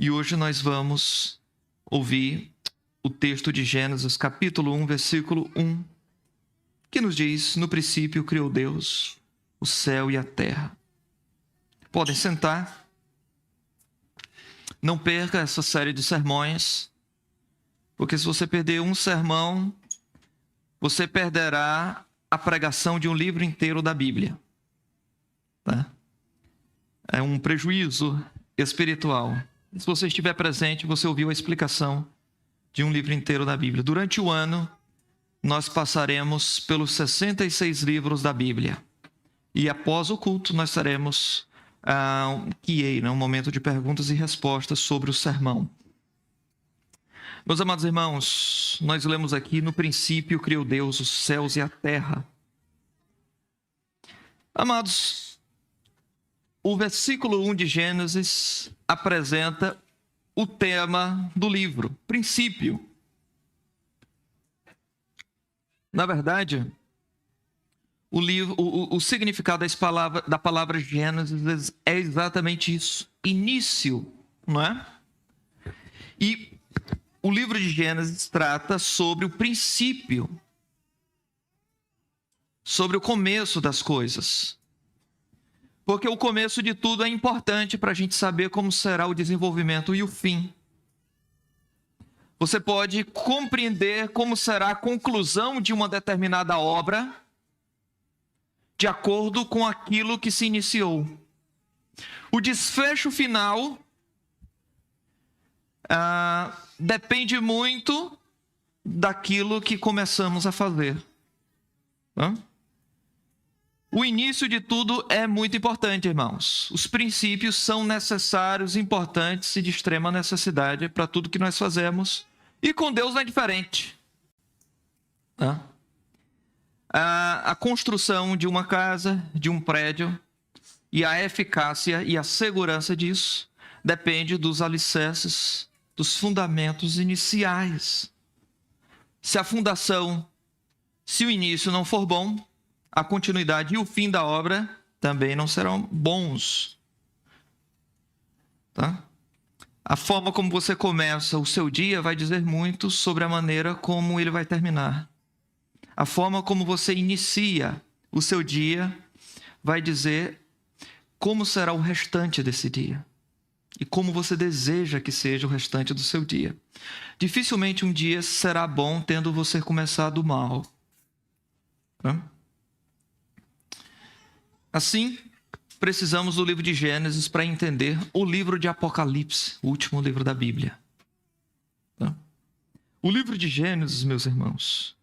E hoje nós vamos ouvir o texto de Gênesis, capítulo 1, versículo 1, que nos diz: no princípio criou Deus o céu e a terra. Podem sentar. Não perca essa série de sermões, porque se você perder um sermão, você perderá a pregação de um livro inteiro da Bíblia. Tá? É um prejuízo espiritual. Se você estiver presente, você ouviu a explicação de um livro inteiro da Bíblia. Durante o ano, nós passaremos pelos 66 livros da Bíblia. E após o culto, nós teremos um momento de perguntas e respostas sobre o sermão. Meus amados irmãos, nós lemos aqui: no princípio criou Deus os céus e a terra. Amados, o versículo 1 de Gênesis apresenta o tema do livro, princípio. Na verdade, o significado da palavra Gênesis é exatamente isso: início, não é? E o livro de Gênesis trata sobre o princípio, sobre o começo das coisas. Porque o começo de tudo é importante para a gente saber como será o desenvolvimento e o fim. Você pode compreender como será a conclusão de uma determinada obra de acordo com aquilo que se iniciou. O desfecho final depende muito daquilo que começamos a fazer. O início de tudo é muito importante, irmãos. Os princípios são necessários, importantes e de extrema necessidade para tudo que nós fazemos. E com Deus não é diferente. A construção de uma casa, de um prédio, e a eficácia e a segurança disso depende dos alicerces, dos fundamentos iniciais. Se o início não for bom, a continuidade e o fim da obra também não serão bons. Tá? A forma como você começa o seu dia vai dizer muito sobre a maneira como ele vai terminar. A forma como você inicia o seu dia vai dizer como será o restante desse dia. E como você deseja que seja o restante do seu dia. Dificilmente um dia será bom tendo você começado mal. Assim, precisamos do livro de Gênesis para entender o livro de Apocalipse, o último livro da Bíblia. O livro de Gênesis, meus irmãos,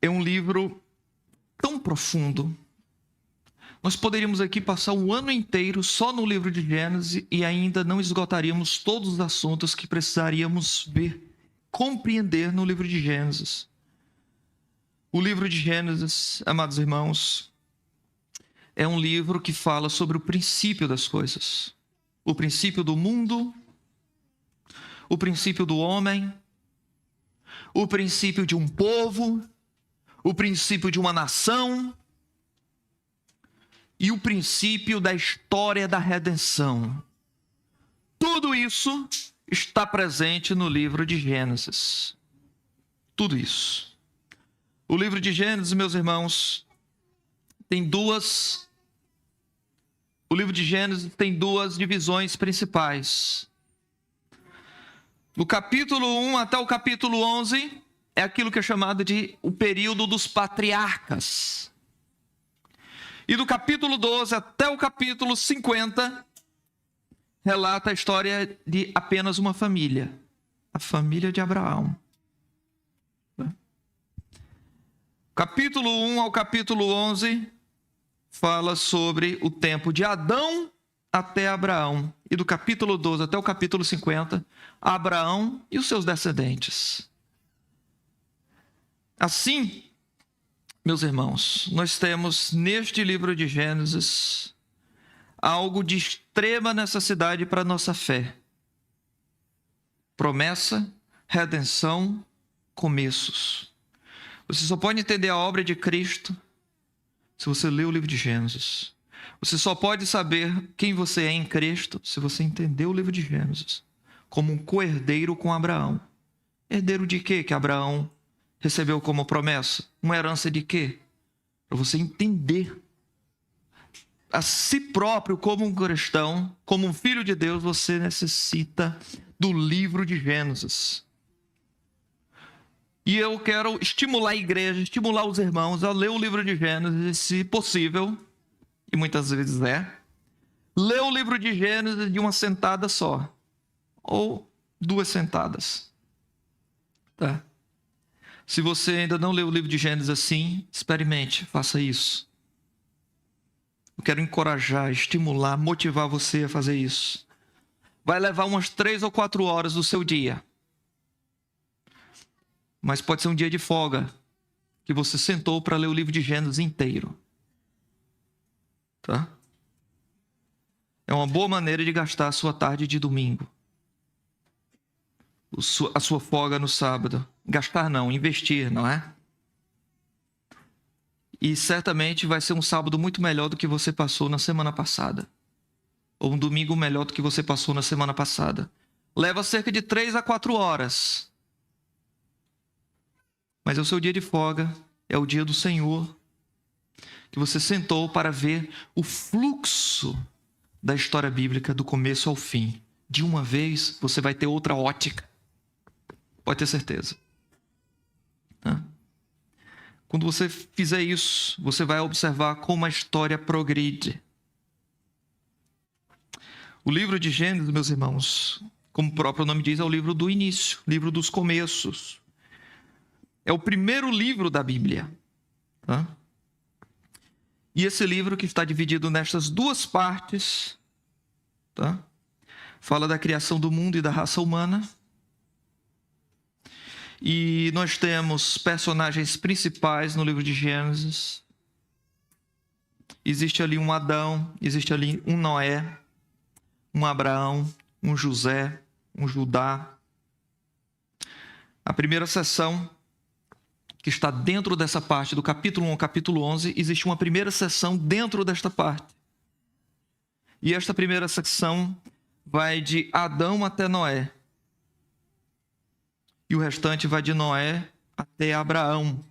é um livro tão profundo. Nós poderíamos aqui passar um ano inteiro só no livro de Gênesis e ainda não esgotaríamos todos os assuntos que precisaríamos ver, compreender no livro de Gênesis. O livro de Gênesis, amados irmãos, é um livro que fala sobre o princípio das coisas. O princípio do mundo, o princípio do homem, o princípio de um povo, o princípio de uma nação e o princípio da história da redenção. Tudo isso está presente no livro de Gênesis. Tudo isso. O livro de Gênesis, meus irmãos, o livro de Gênesis tem duas divisões principais. Do capítulo 1 até o capítulo 11 é aquilo que é chamado de o período dos patriarcas. E do capítulo 12 até o capítulo 50 relata a história de apenas uma família, a família de Abraão. Capítulo 1 ao capítulo 11 fala sobre o tempo de Adão até Abraão. E do capítulo 12 até o capítulo 50, Abraão e os seus descendentes. Assim, meus irmãos, nós temos neste livro de Gênesis algo de extrema necessidade para a nossa fé. Promessa, redenção, começos. Você só pode entender a obra de Cristo se você ler o livro de Gênesis. Você só pode saber quem você é em Cristo se você entender o livro de Gênesis como um co-herdeiro com Abraão. Herdeiro de quê que Abraão recebeu como promessa? Uma herança de quê? Para você entender a si próprio como um cristão, como um filho de Deus, você necessita do livro de Gênesis. E eu quero estimular a igreja, estimular os irmãos a ler o livro de Gênesis, se possível, e muitas vezes ler o livro de Gênesis de uma sentada só, ou 2 sentadas. Tá? Se você ainda não leu o livro de Gênesis assim, experimente, faça isso. Eu quero encorajar, estimular, motivar você a fazer isso. Vai levar umas 3 ou 4 horas do seu dia. Mas pode ser um dia de folga, que você sentou para ler o livro de Gênesis inteiro. Tá? É uma boa maneira de gastar a sua tarde de domingo. A sua folga no sábado. Gastar não, investir, não é? E certamente vai ser um sábado muito melhor do que você passou na semana passada. Ou um domingo melhor do que você passou na semana passada. Leva cerca de 3 a 4 horas. Mas é o seu dia de folga, é o dia do Senhor, que você sentou para ver o fluxo da história bíblica do começo ao fim. De uma vez, você vai ter outra ótica. Pode ter certeza. Quando você fizer isso, você vai observar como a história progride. O livro de Gênesis, meus irmãos, como o próprio nome diz, é o livro do início, livro dos começos. É o primeiro livro da Bíblia. Tá? E esse livro, que está dividido nestas 2 partes, tá? Fala da criação do mundo e da raça humana. E nós temos personagens principais no livro de Gênesis. Existe ali um Adão, existe ali um Noé, um Abraão, um José, um Judá. A primeira seção, que está dentro dessa parte, do capítulo 1 ao capítulo 11, existe uma primeira seção dentro desta parte. E esta primeira seção vai de Adão até Noé. E o restante vai de Noé até Abraão.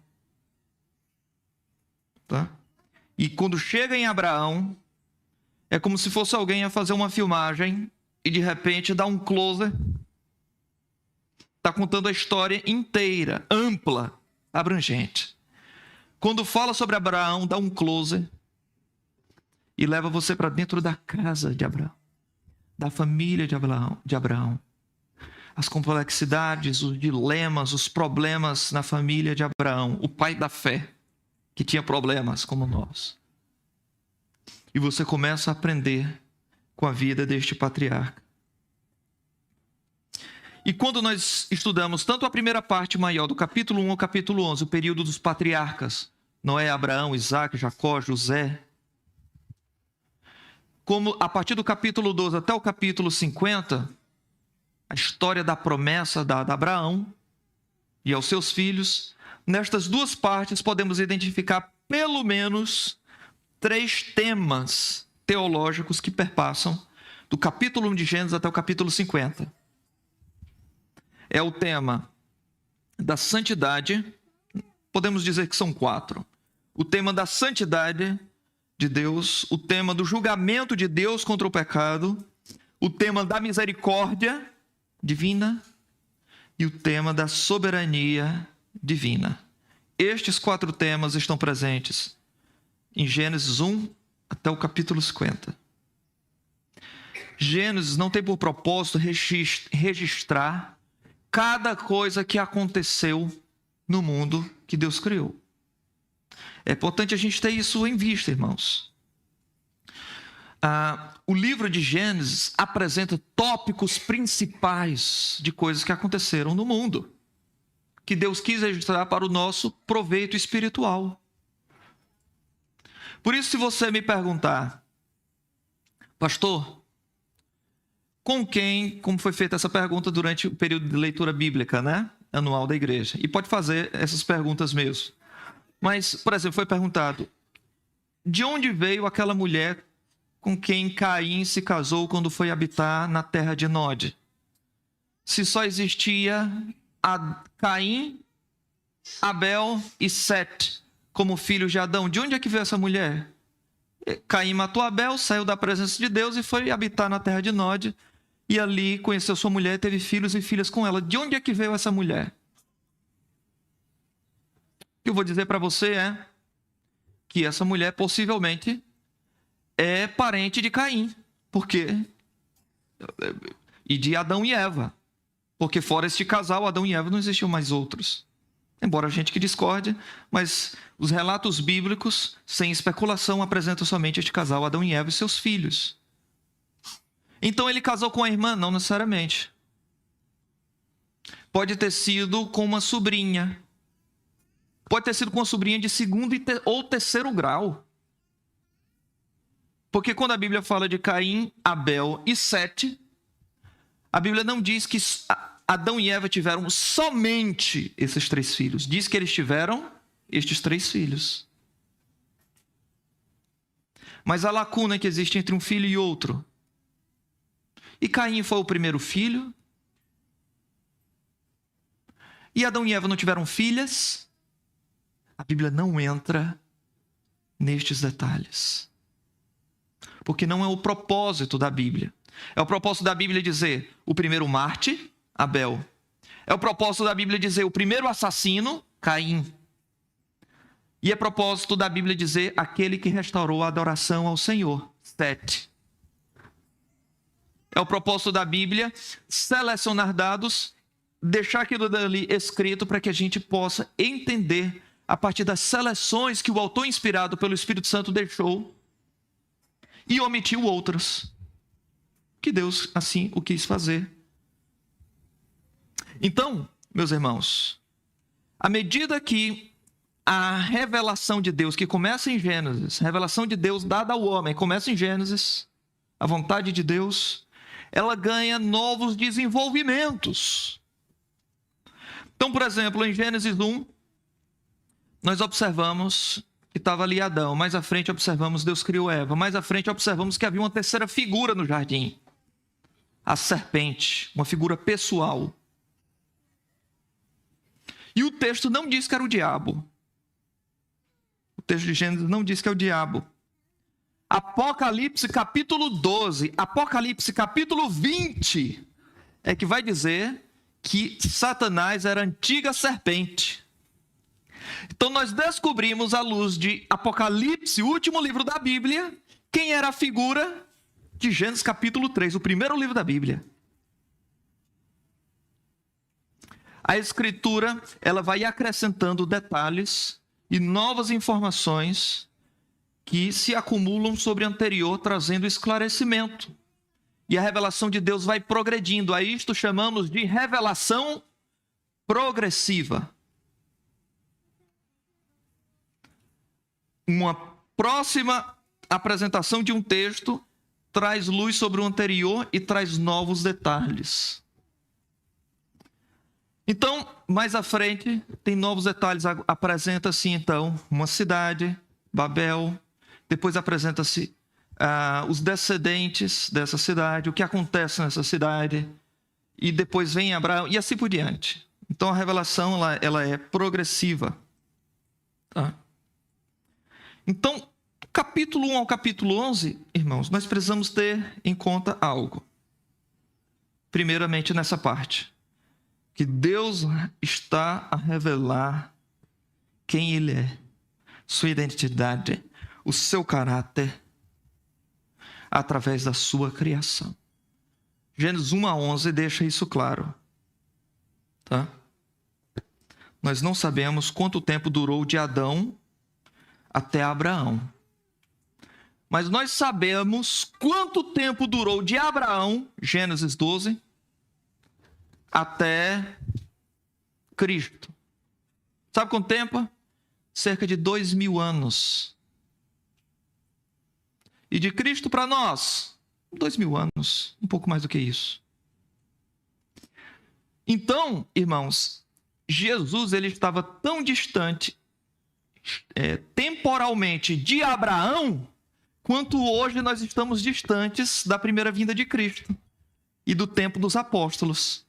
Tá? E quando chega em Abraão, é como se fosse alguém a fazer uma filmagem e de repente dá um closer. Está contando a história inteira, ampla, abrangente. Quando fala sobre Abraão, dá um closer e leva você para dentro da casa de Abraão, da família de Abraão. As complexidades, os dilemas, os problemas na família de Abraão, o pai da fé, que tinha problemas como nós. E você começa a aprender com a vida deste patriarca. E quando nós estudamos tanto a primeira parte maior, do capítulo 1 ao capítulo 11, o período dos patriarcas, Noé, Abraão, Isaac, Jacó, José, como a partir do capítulo 12 até o capítulo 50, a história da promessa dada a Abraão e aos seus filhos, nestas 2 partes podemos identificar pelo menos 3 temas teológicos que perpassam do capítulo 1 de Gênesis até o capítulo 50. É o tema da santidade, podemos dizer que são 4. O tema da santidade de Deus, o tema do julgamento de Deus contra o pecado, o tema da misericórdia divina e o tema da soberania divina. Estes 4 temas estão presentes em Gênesis 1 até o capítulo 50. Gênesis não tem por propósito registrar cada coisa que aconteceu no mundo que Deus criou. É importante a gente ter isso em vista, irmãos. O livro de Gênesis apresenta tópicos principais de coisas que aconteceram no mundo, que Deus quis registrar para o nosso proveito espiritual. Por isso, se você me perguntar, pastor, com quem, como foi feita essa pergunta durante o período de leitura bíblica, né? Anual da igreja. E pode fazer essas perguntas mesmo. Mas, por exemplo, foi perguntado, de onde veio aquela mulher com quem Caim se casou quando foi habitar na terra de Nod? Se só existia Caim, Abel e Sete como filhos de Adão, de onde é que veio essa mulher? Caim matou Abel, saiu da presença de Deus e foi habitar na terra de Nod, e ali conheceu sua mulher, teve filhos e filhas com ela. De onde é que veio essa mulher? O que eu vou dizer para você é que essa mulher possivelmente é parente de Caim, e de Adão e Eva, porque fora este casal, Adão e Eva, não existiam mais outros. Embora a gente que discorde, mas os relatos bíblicos, sem especulação, apresentam somente este casal, Adão e Eva e seus filhos. Então ele casou com a irmã? Não necessariamente. Pode ter sido com uma sobrinha. Pode ter sido com uma sobrinha de segundo ou terceiro grau. Porque quando a Bíblia fala de Caim, Abel e Sete, a Bíblia não diz que Adão e Eva tiveram somente esses 3 filhos. Diz que eles tiveram estes 3 filhos. Mas a lacuna que existe entre um filho e outro. E Caim foi o primeiro filho. E Adão e Eva não tiveram filhas. A Bíblia não entra nestes detalhes. Porque não é o propósito da Bíblia. É o propósito da Bíblia dizer o primeiro Marte, Abel. É o propósito da Bíblia dizer o primeiro assassino, Caim. E é propósito da Bíblia dizer aquele que restaurou a adoração ao Senhor, Sete. É o propósito da Bíblia selecionar dados, deixar aquilo dali escrito para que a gente possa entender a partir das seleções que o autor inspirado pelo Espírito Santo deixou e omitiu outras, que Deus assim o quis fazer. Então, meus irmãos, à medida que a revelação de Deus, que começa em Gênesis, a revelação de Deus dada ao homem, começa em Gênesis, a vontade de Deus, ela ganha novos desenvolvimentos. Então, por exemplo, em Gênesis 1, nós observamos que estava ali Adão. Mais à frente observamos Deus criou Eva. Mais à frente observamos que havia uma terceira figura no jardim. A serpente, uma figura pessoal. E o texto não diz que era o diabo. O texto de Gênesis não diz que é o diabo. Apocalipse capítulo 12, Apocalipse capítulo 20, é que vai dizer que Satanás era a antiga serpente. Então nós descobrimos à luz de Apocalipse, o último livro da Bíblia, quem era a figura de Gênesis capítulo 3, o primeiro livro da Bíblia. A Escritura, ela vai acrescentando detalhes e novas informações que se acumulam sobre a anterior, trazendo esclarecimento. E a revelação de Deus vai progredindo. A isto chamamos de revelação progressiva. Uma próxima apresentação de um texto traz luz sobre o anterior e traz novos detalhes. Então, mais à frente, tem novos detalhes. Apresenta-se, então, uma cidade, Babel. Depois apresenta-se os descendentes dessa cidade, o que acontece nessa cidade. E depois vem Abraão, e assim por diante. Então, a revelação ela é progressiva. Tá? Então, capítulo 1 ao capítulo 11, irmãos, nós precisamos ter em conta algo. Primeiramente, nessa parte. Que Deus está a revelar quem Ele é, sua identidade, o seu caráter, através da sua criação. Gênesis 1 a 11 deixa isso claro. Tá? Nós não sabemos quanto tempo durou de Adão até Abraão. Mas nós sabemos quanto tempo durou de Abraão, Gênesis 12, até Cristo. Sabe quanto tempo? Cerca de 2000 anos. E de Cristo para nós, 2000 anos, um pouco mais do que isso. Então, irmãos, Jesus ele estava tão distante temporalmente de Abraão, quanto hoje nós estamos distantes da primeira vinda de Cristo e do tempo dos apóstolos.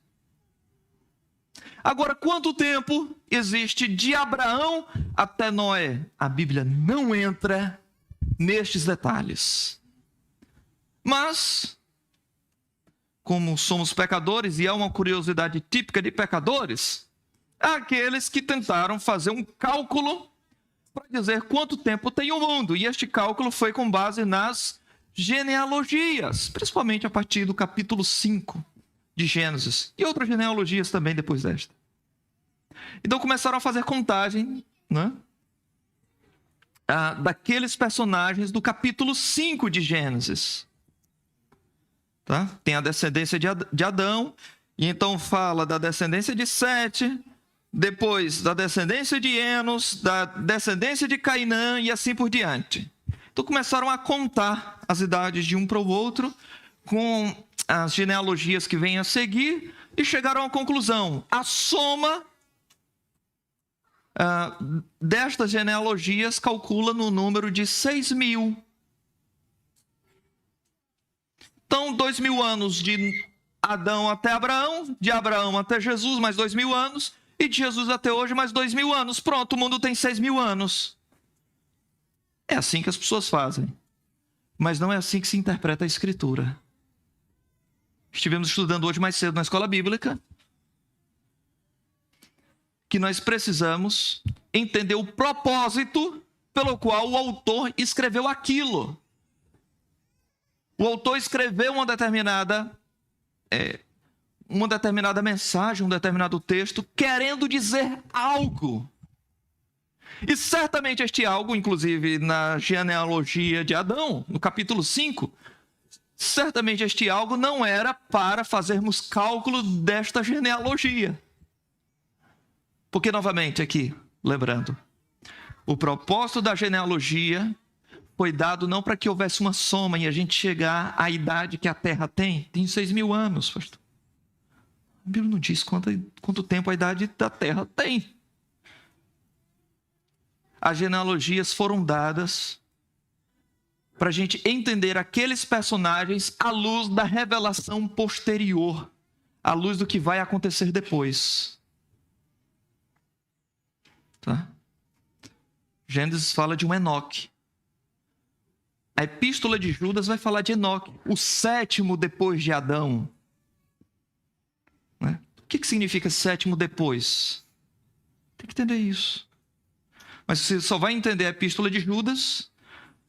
Agora, quanto tempo existe de Abraão até Noé? A Bíblia não entra nestes detalhes. Mas, como somos pecadores, e é uma curiosidade típica de pecadores, há aqueles que tentaram fazer um cálculo para dizer quanto tempo tem o mundo. E este cálculo foi com base nas genealogias, principalmente a partir do capítulo 5 de Gênesis, e outras genealogias também depois desta. Então começaram a fazer contagem, né, daqueles personagens do capítulo 5 de Gênesis. Tá? Tem a descendência de Adão, e então fala da descendência de Sete, depois da descendência de Enos, da descendência de Cainã e assim por diante. Então começaram a contar as idades de um para o outro, com as genealogias que vêm a seguir, e chegaram à conclusão: a soma destas genealogias calcula no número de 6.000. Então, 2.000 anos de Adão até Abraão, de Abraão até Jesus, mais 2.000 anos, e de Jesus até hoje, mais 2.000 anos. Pronto, o mundo tem 6.000 anos. É assim que as pessoas fazem. Mas não é assim que se interpreta a Escritura. Estivemos estudando hoje mais cedo na escola bíblica que nós precisamos entender o propósito pelo qual o autor escreveu aquilo. O autor escreveu uma determinada mensagem, um determinado texto, querendo dizer algo. E certamente este algo, inclusive na genealogia de Adão, no capítulo 5, certamente este algo não era para fazermos cálculo desta genealogia. Porque, novamente, aqui, lembrando, o propósito da genealogia foi dado não para que houvesse uma soma e a gente chegar à idade que a Terra tem. Tem 6.000 anos, pastor. A Bíblia não diz quanto tempo a idade da Terra tem. As genealogias foram dadas para a gente entender aqueles personagens à luz da revelação posterior, à luz do que vai acontecer depois. Tá? Gênesis fala de um Enoque. A epístola de Judas vai falar de Enoque, o 7º depois de Adão. Né? O que significa 7º depois? Tem que entender isso. Mas você só vai entender a epístola de Judas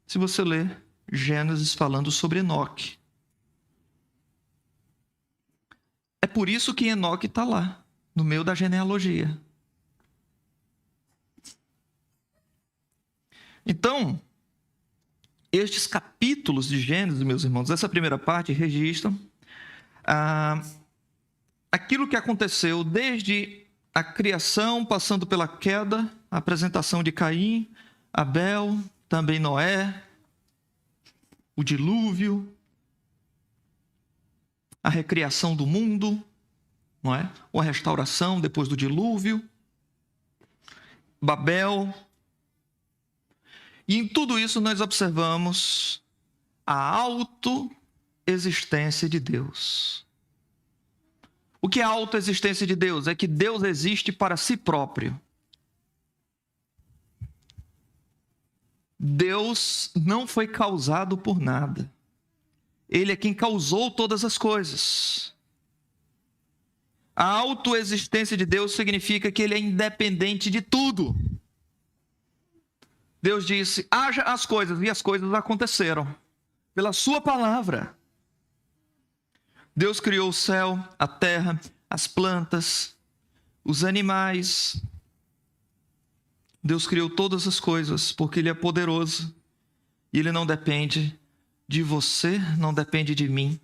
se você ler Gênesis falando sobre Enoque. É por isso que Enoque está lá, no meio da genealogia. Então, estes capítulos de Gênesis, meus irmãos, essa primeira parte registram aquilo que aconteceu desde a criação, passando pela queda, a apresentação de Caim, Abel, também Noé, o dilúvio, a recriação do mundo, não é? Ou a restauração depois do dilúvio, Babel. E em tudo isso nós observamos a autoexistência de Deus. O que é a autoexistência de Deus? É que Deus existe para si próprio. Deus não foi causado por nada. Ele é quem causou todas as coisas. A autoexistência de Deus significa que ele é independente de tudo. Deus disse: haja as coisas, e as coisas aconteceram pela sua palavra. Deus criou o céu, a terra, as plantas, os animais. Deus criou todas as coisas porque Ele é poderoso. E Ele não depende de você, não depende de mim.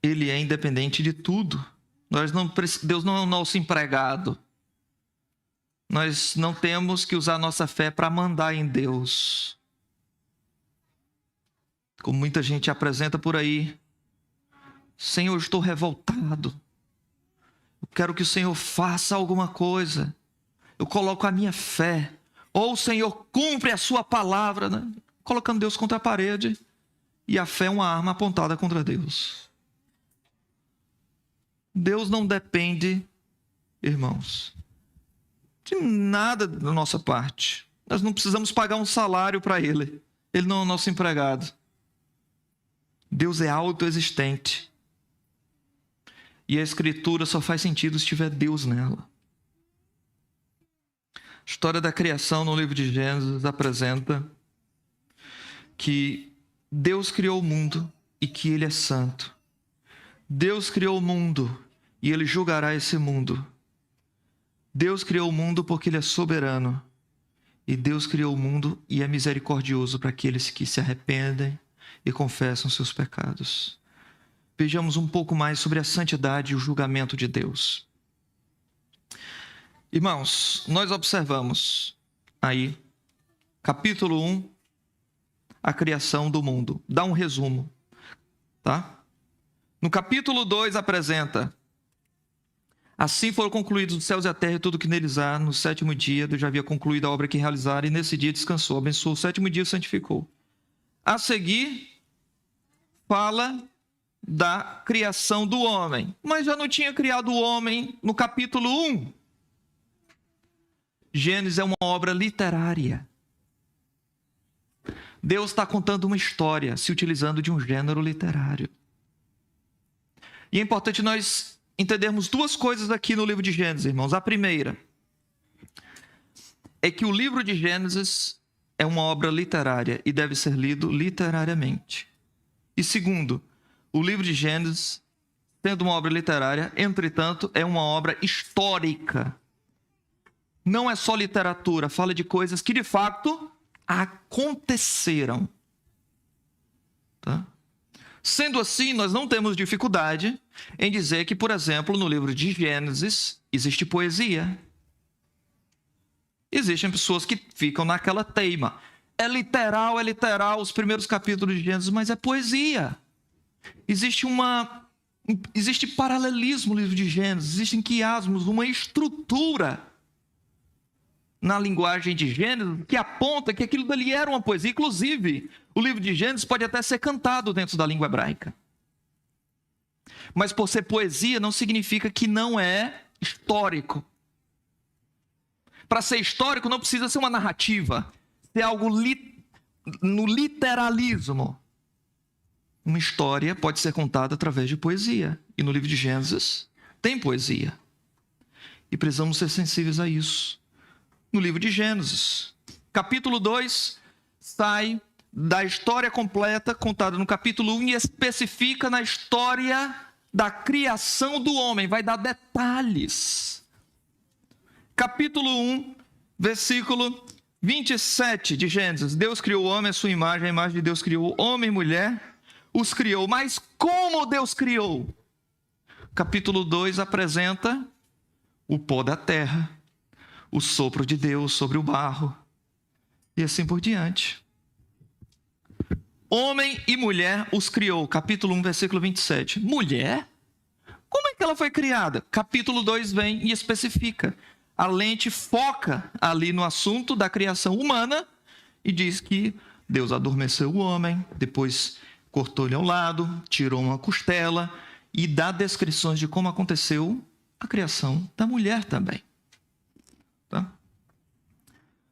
Ele é independente de tudo. Deus não é o nosso empregado. Nós não temos que usar nossa fé para mandar em Deus. Como muita gente apresenta por aí: Senhor, eu estou revoltado. Eu quero que o Senhor faça alguma coisa. eu coloco a minha fé. Ou o Senhor cumpre a sua palavra, né? Colocando Deus contra a parede. E a fé é uma arma apontada contra Deus. Deus não depende, irmãos, de nada da nossa parte. Nós não precisamos pagar um salário para Ele. Ele não é o nosso empregado. Deus é autoexistente. E a Escritura só faz sentido se tiver Deus nela. A história da criação no livro de Gênesis apresenta que Deus criou o mundo e que Ele é santo. Deus criou o mundo e Ele julgará esse mundo. Deus criou o mundo porque Ele é soberano. E Deus criou o mundo e é misericordioso para aqueles que se arrependem e confessam seus pecados. Vejamos um pouco mais sobre a santidade e o julgamento de Deus. Irmãos, nós observamos aí, capítulo 1, a criação do mundo. Dá um resumo, tá? No capítulo 2 apresenta: assim foram concluídos os céus e a terra e tudo que neles há. No sétimo dia Deus já havia concluído a obra que realizara e nesse dia descansou, abençoou o sétimo dia e o santificou. A seguir, fala da criação do homem. Mas já não tinha criado o homem no capítulo 1. Gênesis é uma obra literária. Deus está contando uma história, se utilizando de um gênero literário. E é importante nós entendermos duas coisas aqui no livro de Gênesis, irmãos. A primeira é que o livro de Gênesis é uma obra literária e deve ser lido literariamente. E segundo, o livro de Gênesis, sendo uma obra literária, entretanto, é uma obra histórica. Não é só literatura, fala de coisas que de fato aconteceram. Tá? Sendo assim, nós não temos dificuldade em dizer que, por exemplo, no livro de Gênesis existe poesia. Existem pessoas que ficam naquela teima. É literal os primeiros capítulos de Gênesis, mas é poesia. Existe paralelismo no livro de Gênesis, existem quiasmos, uma estrutura na linguagem de Gênesis que aponta que aquilo dali era uma poesia. Inclusive, o livro de Gênesis pode até ser cantado dentro da língua hebraica. Mas por ser poesia não significa que não é histórico. Para ser histórico não precisa ser uma narrativa, ser algo no literalismo. Uma história pode ser contada através de poesia. E no livro de Gênesis tem poesia. E precisamos ser sensíveis a isso. No livro de Gênesis, capítulo 2, sai da história completa contada no capítulo 1 e especifica na história da criação do homem. Vai dar detalhes. Capítulo 1, versículo 27 de Gênesis. Deus criou o homem à sua imagem, a imagem de Deus criou homem e mulher, os criou. Mas como Deus criou? Capítulo 2 apresenta o pó da terra, o sopro de Deus sobre o barro, e assim por diante. Homem e mulher os criou. Capítulo 1, versículo 27. Mulher? Como é que ela foi criada? Capítulo 2 vem e especifica. A lente foca ali no assunto da criação humana e diz que Deus adormeceu o homem, depois cortou-lhe ao lado, tirou uma costela e dá descrições de como aconteceu a criação da mulher também. Tá?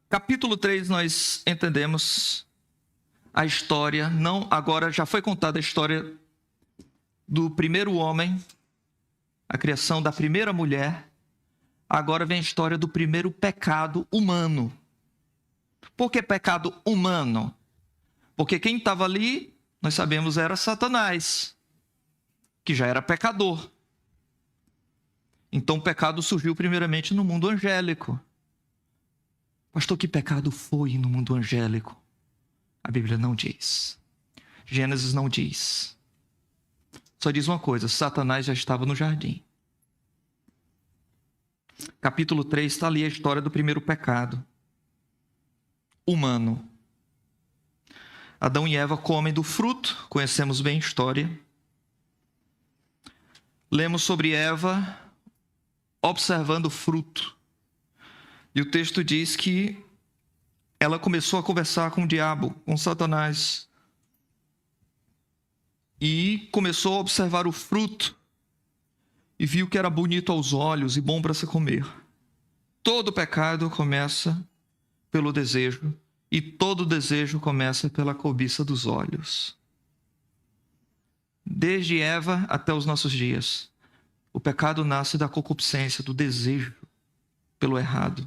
Capítulo 3 nós entendemos a história, agora já foi contada a história do primeiro homem, a criação da primeira mulher. Agora vem a história do primeiro pecado humano. Por que pecado humano? Porque quem estava ali, nós sabemos, era Satanás, que já era pecador. Então o pecado surgiu primeiramente no mundo angélico. Pastor, que pecado foi no mundo angélico? A Bíblia não diz. Gênesis não diz. Só diz uma coisa: Satanás já estava no jardim. Capítulo 3 está ali a história do primeiro pecado humano. Adão e Eva comem do fruto, conhecemos bem a história. Lemos sobre Eva observando o fruto. E o texto diz que ela começou a conversar com o diabo, com Satanás. E começou a observar o fruto. E viu que era bonito aos olhos e bom para se comer. Todo pecado começa pelo desejo. E todo desejo começa pela cobiça dos olhos. Desde Eva até os nossos dias, o pecado nasce da concupiscência, do desejo pelo errado.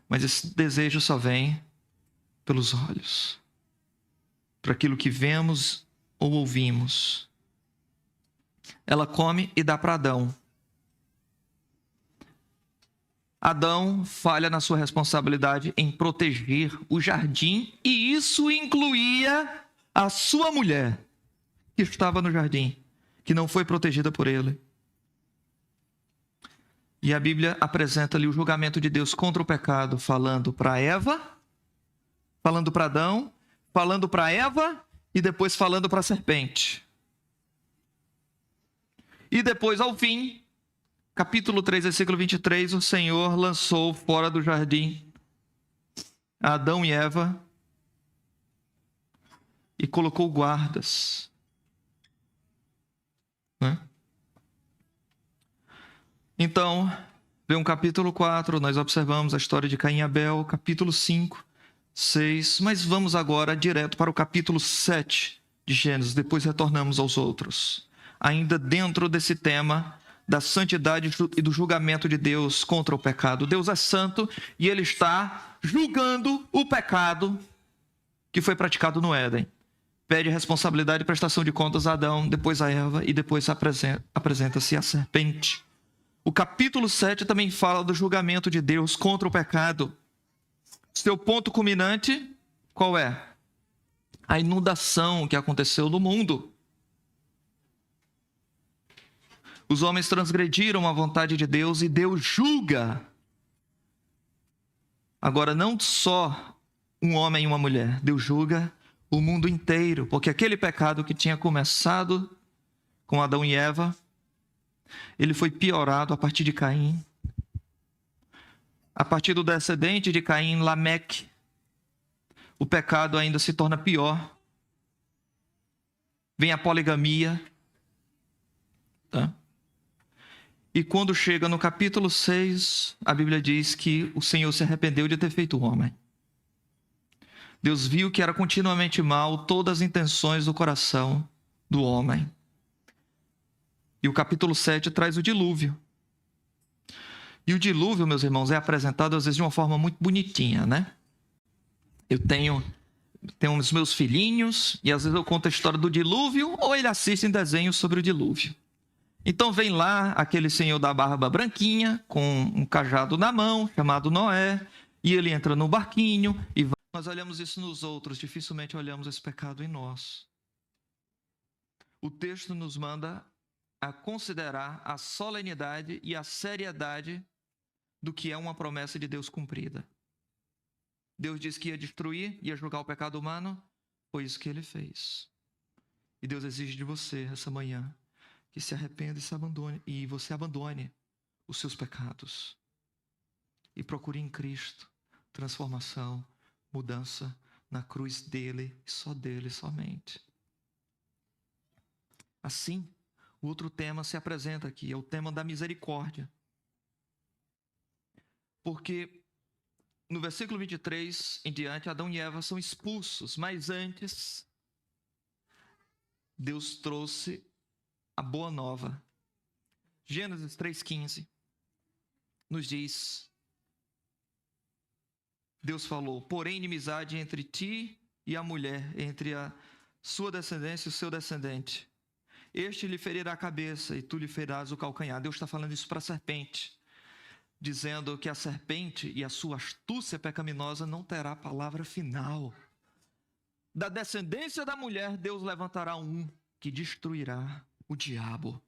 Mas esse desejo só vem pelos olhos, por aquilo que vemos ou ouvimos. Ela come e dá para Adão. Adão falha na sua responsabilidade em proteger o jardim, e isso incluía a sua mulher, que estava no jardim, que não foi protegida por ele. E a Bíblia apresenta-lhe o julgamento de Deus contra o pecado, falando para Eva, falando para Adão, falando para Eva e depois falando para a serpente. E depois, ao fim, capítulo 3, versículo 23, o Senhor lançou fora do jardim Adão e Eva e colocou guardas. Então, vem um capítulo 4, nós observamos a história de Caim e Abel, capítulo 5, 6, mas vamos agora direto para o capítulo 7 de Gênesis, depois retornamos aos outros. Ainda dentro desse tema da santidade e do julgamento de Deus contra o pecado. Deus é santo e Ele está julgando o pecado que foi praticado no Éden. Pede responsabilidade e prestação de contas a Adão, depois a Eva e depois apresenta-se a serpente. O capítulo 7 também fala do julgamento de Deus contra o pecado. Seu ponto culminante, qual é? A inundação que aconteceu no mundo. Os homens transgrediram a vontade de Deus e Deus julga. Agora, não só um homem e uma mulher, Deus julga o mundo inteiro, porque aquele pecado que tinha começado com Adão e Eva, ele foi piorado a partir de Caim. A partir do descendente de Caim, Lameque, o pecado ainda se torna pior. Vem a poligamia. Tá? E quando chega no capítulo 6, a Bíblia diz que o Senhor se arrependeu de ter feito o homem. Deus viu que era continuamente mal todas as intenções do coração do homem. E o capítulo 7 traz o dilúvio. E o dilúvio, meus irmãos, é apresentado às vezes de uma forma muito bonitinha, né? Eu tenho os meus filhinhos e às vezes eu conto a história do dilúvio ou ele assiste em desenhos sobre o dilúvio. Então vem lá aquele senhor da barba branquinha com um cajado na mão, chamado Noé, e ele entra no barquinho e vai. Nós olhamos isso nos outros, dificilmente olhamos esse pecado em nós. O texto nos manda a considerar a solenidade e a seriedade do que é uma promessa de Deus cumprida. Deus disse que ia destruir, ia julgar o pecado humano, foi isso que ele fez. E Deus exige de você essa manhã que se arrependa e se abandone, e você abandone os seus pecados e procure em Cristo transformação, mudança na cruz dele, só dele somente. Assim, o outro tema se apresenta aqui, é o tema da misericórdia. Porque no versículo 23 em diante, Adão e Eva são expulsos, mas antes, Deus trouxe a boa nova. Gênesis 3,15 nos diz, Deus falou, porém inimizade entre ti e a mulher, entre a sua descendência e o seu descendente. Este lhe ferirá a cabeça e tu lhe ferirás o calcanhar. Deus está falando isso para a serpente, dizendo que a serpente e a sua astúcia pecaminosa não terá a palavra final. Da descendência da mulher, Deus levantará um que destruirá o diabo.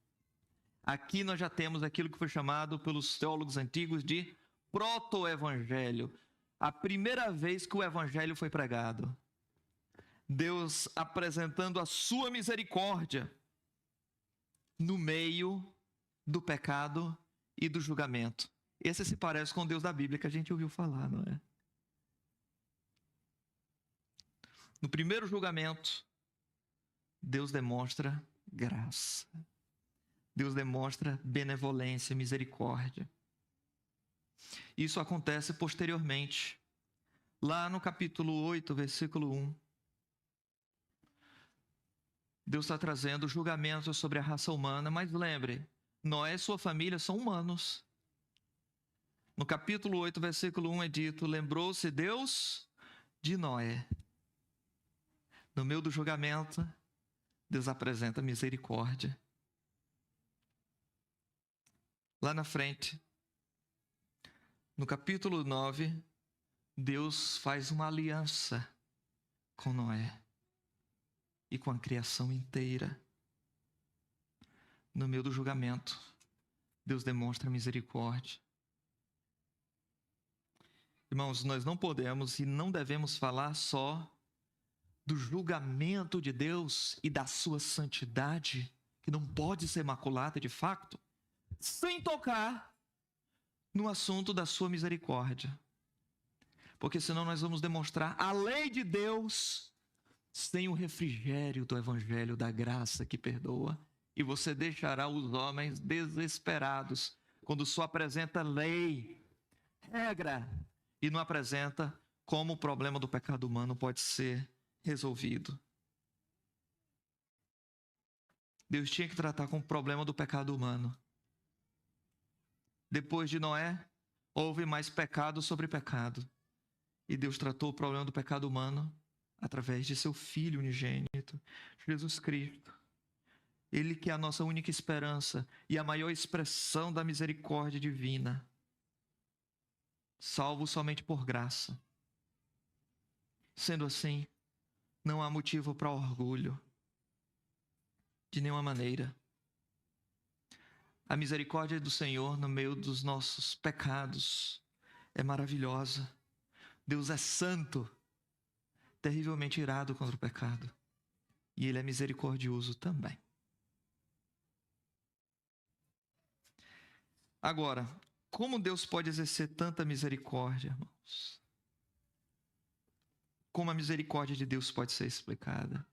Aqui nós já temos aquilo que foi chamado pelos teólogos antigos de proto-evangelho. A primeira vez que o evangelho foi pregado. Deus apresentando a sua misericórdia no meio do pecado e do julgamento. Esse se parece com o Deus da Bíblia que a gente ouviu falar, não é? No primeiro julgamento, Deus demonstra graça. Deus demonstra benevolência, misericórdia. Isso acontece posteriormente. Lá no capítulo 8, versículo 1. Deus está trazendo julgamentos sobre a raça humana, mas lembre, Noé e sua família são humanos. No capítulo 8, versículo 1 é dito: lembrou-se Deus de Noé. No meio do julgamento, Deus apresenta misericórdia. Lá na frente, no capítulo 9, Deus faz uma aliança com Noé e com a criação inteira. No meio do julgamento, Deus demonstra misericórdia. Irmãos, nós não podemos e não devemos falar só do julgamento de Deus e da sua santidade, que não pode ser maculada de fato, sem tocar no assunto da sua misericórdia. Porque senão nós vamos demonstrar a lei de Deus sem o refrigério do evangelho da graça que perdoa. E você deixará os homens desesperados quando só apresenta lei, regra, e não apresenta como o problema do pecado humano pode ser resolvido. Deus tinha que tratar com o problema do pecado humano. Depois de Noé, houve mais pecado sobre pecado. E Deus tratou o problema do pecado humano através de seu Filho unigênito, Jesus Cristo. Ele que é a nossa única esperança e a maior expressão da misericórdia divina. Salvo somente por graça. Sendo assim, não há motivo para orgulho. De nenhuma maneira. A misericórdia do Senhor no meio dos nossos pecados é maravilhosa. Deus é santo, terrivelmente irado contra o pecado. E Ele é misericordioso também. Agora, como Deus pode exercer tanta misericórdia, irmãos? Como a misericórdia de Deus pode ser explicada?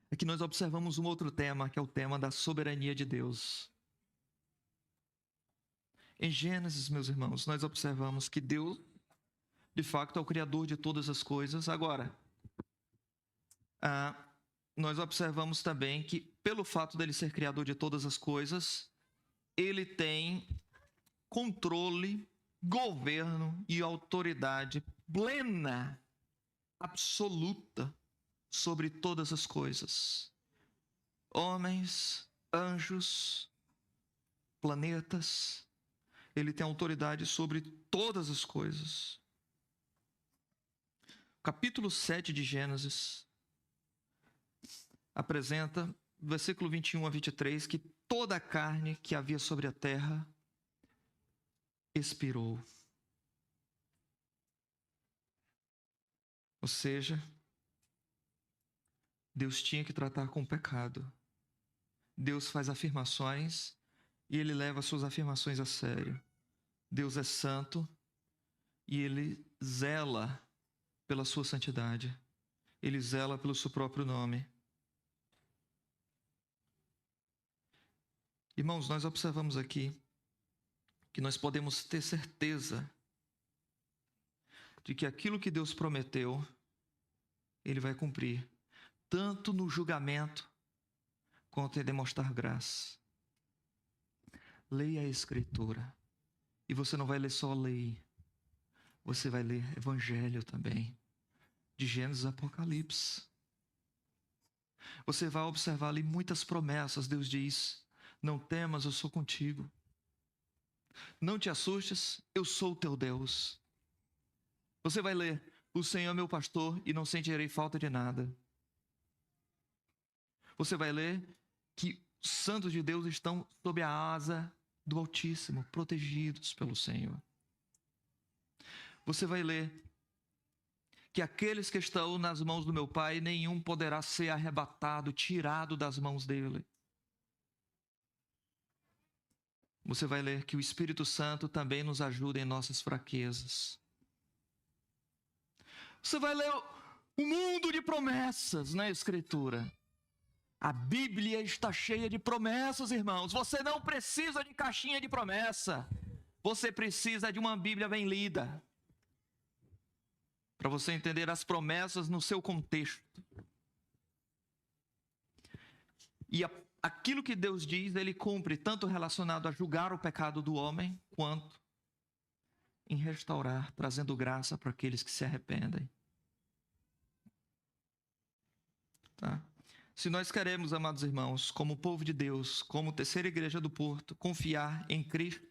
Aqui nós observamos um outro tema, que é o tema da soberania de Deus. Em Gênesis, meus irmãos, nós observamos que Deus, de fato, é o Criador de todas as coisas. Agora, nós observamos também que, pelo fato dele ser Criador de todas as coisas, ele tem controle, governo e autoridade plena, absoluta, sobre todas as coisas. Homens, anjos, planetas, ele tem autoridade sobre todas as coisas. Capítulo 7 de Gênesis apresenta, versículo 21 a 23, que toda a carne que havia sobre a terra expirou. Ou seja, Deus tinha que tratar com o pecado. Deus faz afirmações e Ele leva suas afirmações a sério. Deus é santo e Ele zela pela sua santidade. Ele zela pelo seu próprio nome. Irmãos, nós observamos aqui que nós podemos ter certeza de que aquilo que Deus prometeu, Ele vai cumprir, tanto no julgamento quanto em demonstrar graça. Leia a Escritura. E você não vai ler só lei, você vai ler Evangelho também, de Gênesis a Apocalipse. Você vai observar ali muitas promessas. Deus diz: não temas, eu sou contigo. Não te assustes, eu sou o teu Deus. Você vai ler: o Senhor é meu pastor e não sentirei falta de nada. Você vai ler que os santos de Deus estão sob a asa do Altíssimo, protegidos pelo Senhor. Você vai ler que aqueles que estão nas mãos do meu Pai, nenhum poderá ser arrebatado, tirado das mãos dele. você vai ler que o Espírito Santo também nos ajuda em nossas fraquezas. Você vai ler o mundo de promessas na Escritura. A Bíblia está cheia de promessas, irmãos. Você não precisa de caixinha de promessa. Você precisa de uma Bíblia bem lida, para você entender as promessas no seu contexto. E aquilo que Deus diz, Ele cumpre, tanto relacionado a julgar o pecado do homem, quanto em restaurar, trazendo graça para aqueles que se arrependem. Tá? Se nós queremos, amados irmãos, como povo de Deus, como terceira igreja do Porto, confiar em Cristo,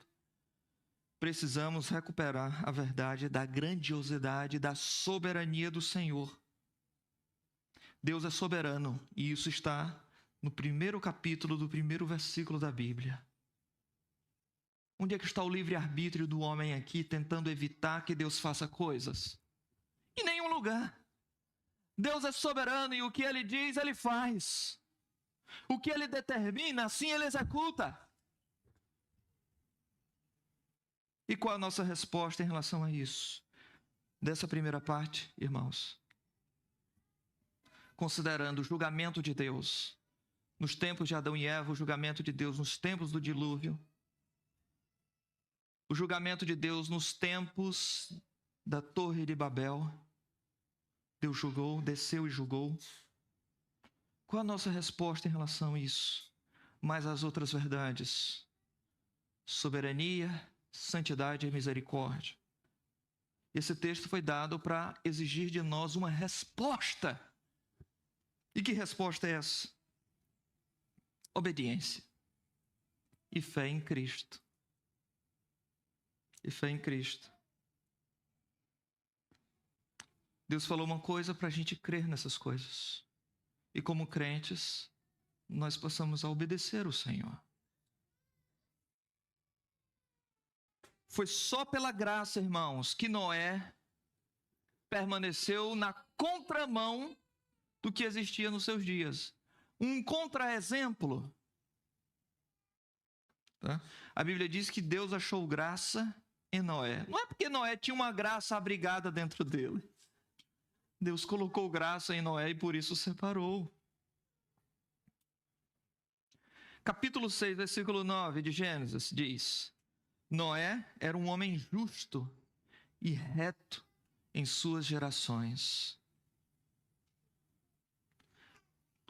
precisamos recuperar a verdade da grandiosidade, da soberania do Senhor. Deus é soberano, e isso está no primeiro capítulo do primeiro versículo da Bíblia. Onde é que está o livre-arbítrio do homem aqui, tentando evitar que Deus faça coisas? Em nenhum lugar. Deus é soberano e o que Ele diz, Ele faz. O que Ele determina, assim Ele executa. E qual a nossa resposta em relação a isso? Dessa primeira parte, irmãos. Considerando o julgamento de Deus nos tempos de Adão e Eva, o julgamento de Deus nos tempos do dilúvio, o julgamento de Deus nos tempos da Torre de Babel. Deus julgou, desceu e julgou. Qual a nossa resposta em relação a isso? Mas as outras verdades: soberania, santidade e misericórdia. Esse texto foi dado para exigir de nós uma resposta. E que resposta é essa? Obediência e fé em Cristo. E fé em Cristo. Deus falou uma coisa para a gente crer nessas coisas. E como crentes, nós possamos obedecer o Senhor. Foi só pela graça, irmãos, que Noé permaneceu na contramão do que existia nos seus dias. Um contra-exemplo. Tá? A Bíblia diz que Deus achou graça em Noé. Não é porque Noé tinha uma graça abrigada dentro dele. Deus colocou graça em Noé e por isso o separou. Capítulo 6, versículo 9 de Gênesis diz: Noé era um homem justo e reto em suas gerações.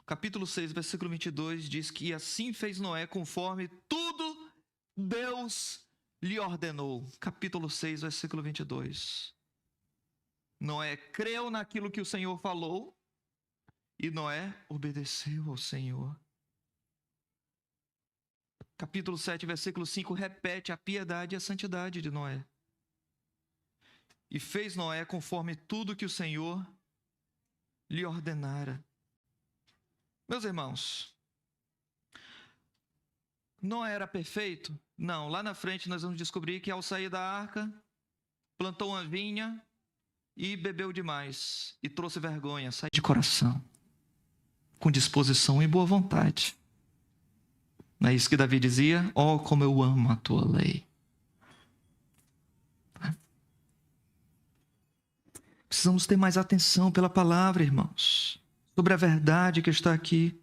Capítulo 6, versículo 22 diz que assim fez Noé conforme tudo Deus lhe ordenou. Capítulo 6, versículo 22. Noé creu naquilo que o Senhor falou e Noé obedeceu ao Senhor. Capítulo 7, versículo 5 repete a piedade e a santidade de Noé. E fez Noé conforme tudo que o Senhor lhe ordenara. Meus irmãos, Noé era perfeito? Não, lá na frente nós vamos descobrir que ao sair da arca, plantou uma vinha e bebeu demais e trouxe vergonha, saiu de coração, com disposição e boa vontade. Não é isso que Davi dizia? Oh, como eu amo a tua lei. Precisamos ter mais atenção pela palavra, irmãos, sobre a verdade que está aqui.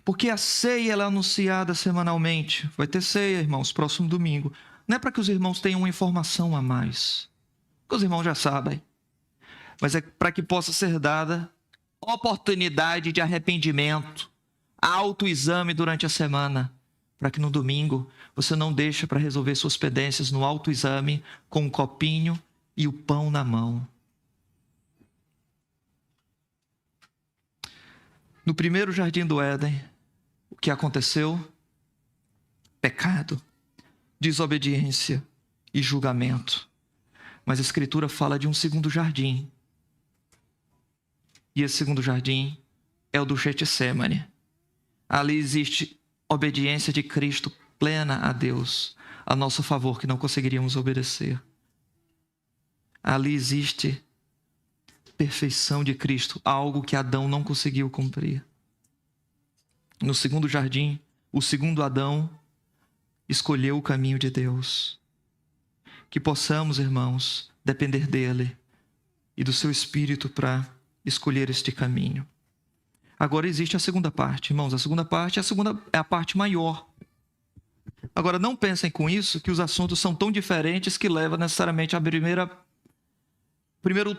Porque a ceia ela é anunciada semanalmente. Vai ter ceia, irmãos, próximo domingo. Não é para que os irmãos tenham uma informação a mais, que os irmãos já sabem, mas é para que possa ser dada oportunidade de arrependimento, autoexame durante a semana, para que no domingo você não deixe para resolver suas pendências no autoexame com um copinho e o pão na mão. No primeiro jardim do Éden, o que aconteceu? Pecado, desobediência e julgamento. Mas a Escritura fala de um segundo jardim. E esse segundo jardim é o do Getsêmani. Ali existe obediência de Cristo plena a Deus, a nosso favor, que não conseguiríamos obedecer. Ali existe perfeição de Cristo, algo que Adão não conseguiu cumprir. No segundo jardim, o segundo Adão escolheu o caminho de Deus. Que possamos, irmãos, depender dele e do seu Espírito para escolher este caminho. Agora existe a segunda parte, irmãos. A segunda parte é a parte maior. Agora, não pensem com isso que os assuntos são tão diferentes que leva necessariamente a primeiro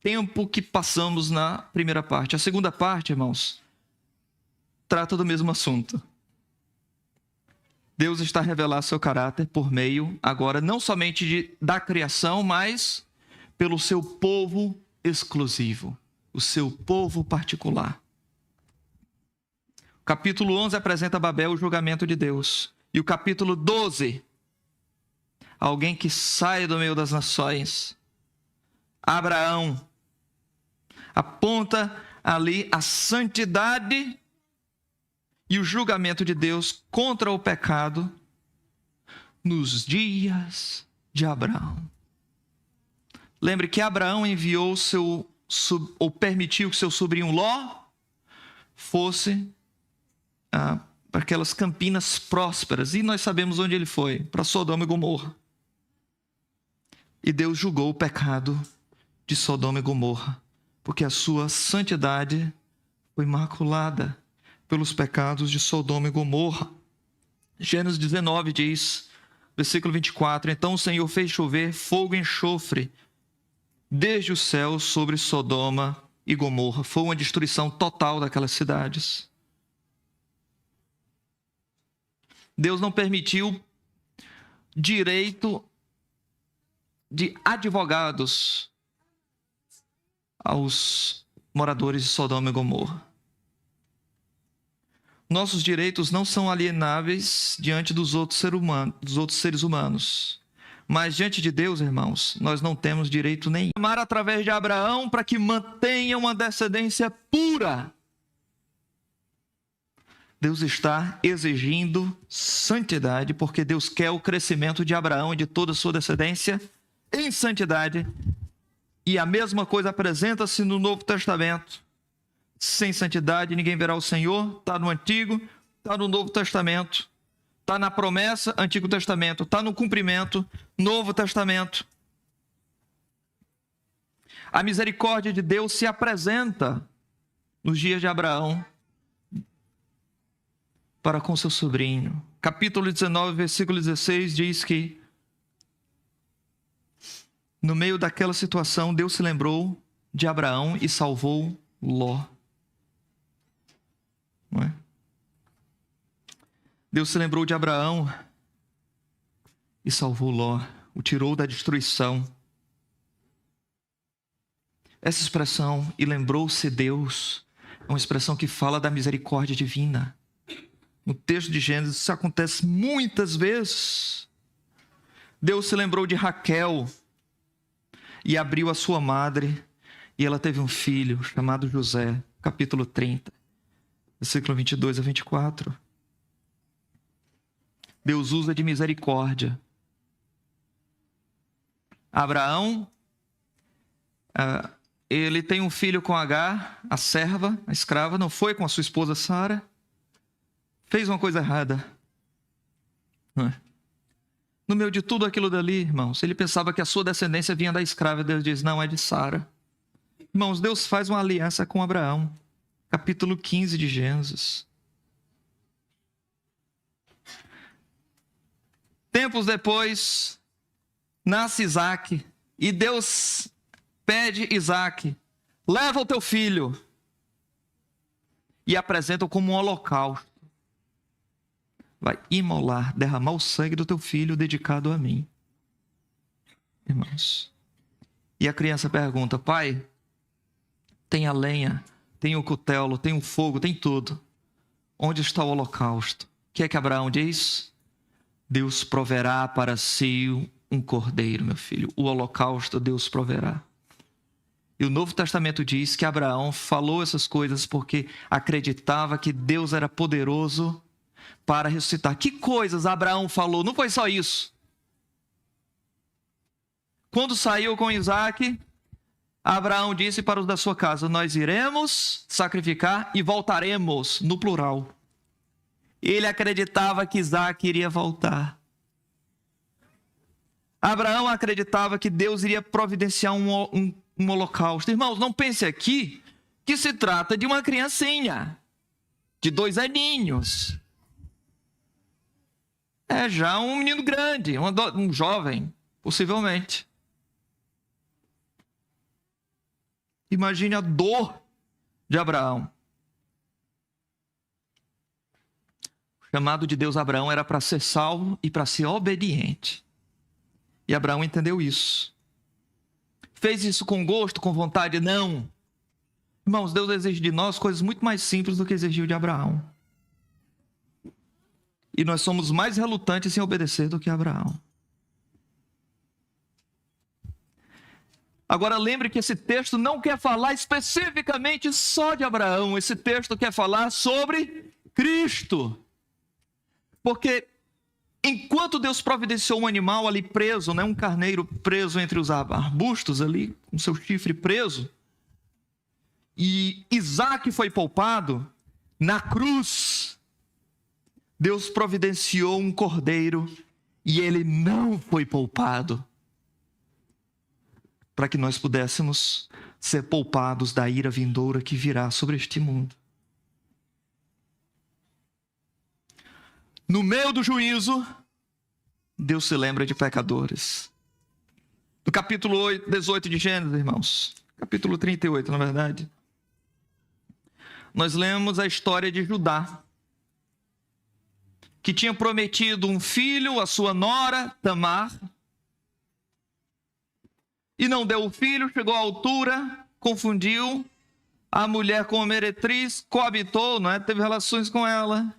tempo que passamos na primeira parte. A segunda parte, irmãos, trata do mesmo assunto. Deus está a revelar seu caráter por meio, agora, não somente da criação, mas pelo seu povo exclusivo, o seu povo particular. O capítulo 11 apresenta a Babel o julgamento de Deus. E o capítulo 12, alguém que sai do meio das nações, Abraão, aponta ali a santidade e o julgamento de Deus contra o pecado nos dias de Abraão. Lembre que Abraão enviou ou permitiu que seu sobrinho Ló fosse para aquelas campinas prósperas. E nós sabemos onde ele foi, para Sodoma e Gomorra. E Deus julgou o pecado de Sodoma e Gomorra, porque a sua santidade foi maculada pelos pecados de Sodoma e Gomorra. Gênesis 19 diz, versículo 24, então o Senhor fez chover fogo e enxofre desde o céu sobre Sodoma e Gomorra. Foi uma destruição total daquelas cidades. Deus não permitiu direito de advogados aos moradores de Sodoma e Gomorra. Nossos direitos não são alienáveis diante dos outros seres humanos. Mas diante de Deus, irmãos, nós não temos direito nenhum. Amar através de Abraão para que mantenha uma descendência pura. Deus está exigindo santidade, porque Deus quer o crescimento de Abraão e de toda a sua descendência em santidade. E a mesma coisa apresenta-se no Novo Testamento. Sem santidade ninguém verá o Senhor. Está no Antigo, está no Novo Testamento. Está na promessa, Antigo Testamento. Está no cumprimento, Novo Testamento. A misericórdia de Deus se apresenta nos dias de Abraão para com seu sobrinho. Capítulo 19, versículo 16 diz que no meio daquela situação, Deus se lembrou de Abraão e salvou Ló. Não é? Deus se lembrou de Abraão e salvou Ló, o tirou da destruição. Essa expressão, e lembrou-se Deus, é uma expressão que fala da misericórdia divina. No texto de Gênesis, isso acontece muitas vezes. Deus se lembrou de Raquel e abriu a sua madre, e ela teve um filho chamado José, capítulo 30, versículo 22 a 24. Deus usa de misericórdia. Abraão, ele tem um filho com Agar, a serva, a escrava, não foi com a sua esposa Sara. Fez uma coisa errada. No meio de tudo aquilo dali, irmãos, ele pensava que a sua descendência vinha da escrava. Deus diz, não, é de Sara. Irmãos, Deus faz uma aliança com Abraão. Capítulo 15 de Gênesis. Tempos depois, nasce Isaque. E Deus pede Isaque, leva o teu filho. E apresenta-o como um holocausto. Vai imolar, derramar o sangue do teu filho dedicado a mim. Irmãos. E a criança pergunta, pai, tem a lenha, tem o cutelo, tem o fogo, tem tudo. Onde está o holocausto? O que é que Abraão diz? Deus proverá para si um cordeiro, meu filho. O holocausto Deus proverá. E o Novo Testamento diz que Abraão falou essas coisas porque acreditava que Deus era poderoso para ressuscitar. Que coisas Abraão falou? Não foi só isso. Quando saiu com Isaque, Abraão disse para os da sua casa, nós iremos sacrificar e voltaremos, no plural. Ele acreditava que Isaque iria voltar. Abraão acreditava que Deus iria providenciar um holocausto. Irmãos, não pense aqui que se trata de uma criancinha, de 2 aninhos. É já um menino grande, um jovem, possivelmente. Imagine a dor de Abraão. O chamado de Deus a Abraão era para ser salvo e para ser obediente. E Abraão entendeu isso. Fez isso com gosto, com vontade? Não. Irmãos, Deus exige de nós coisas muito mais simples do que exigiu de Abraão. E nós somos mais relutantes em obedecer do que Abraão. Agora lembre que esse texto não quer falar especificamente só de Abraão. Esse texto quer falar sobre Cristo. Porque enquanto Deus providenciou um animal ali preso, um carneiro preso entre os arbustos ali, com seu chifre preso, e Isaque foi poupado, na cruz, Deus providenciou um cordeiro e ele não foi poupado, para que nós pudéssemos ser poupados da ira vindoura que virá sobre este mundo. No meio do juízo, Deus se lembra de pecadores. No capítulo 18 de Gênesis, irmãos, capítulo 38, na verdade, nós lemos a história de Judá, que tinha prometido um filho à sua nora, Tamar, e não deu o filho, chegou à altura, confundiu a mulher com a meretriz, coabitou, teve relações com ela.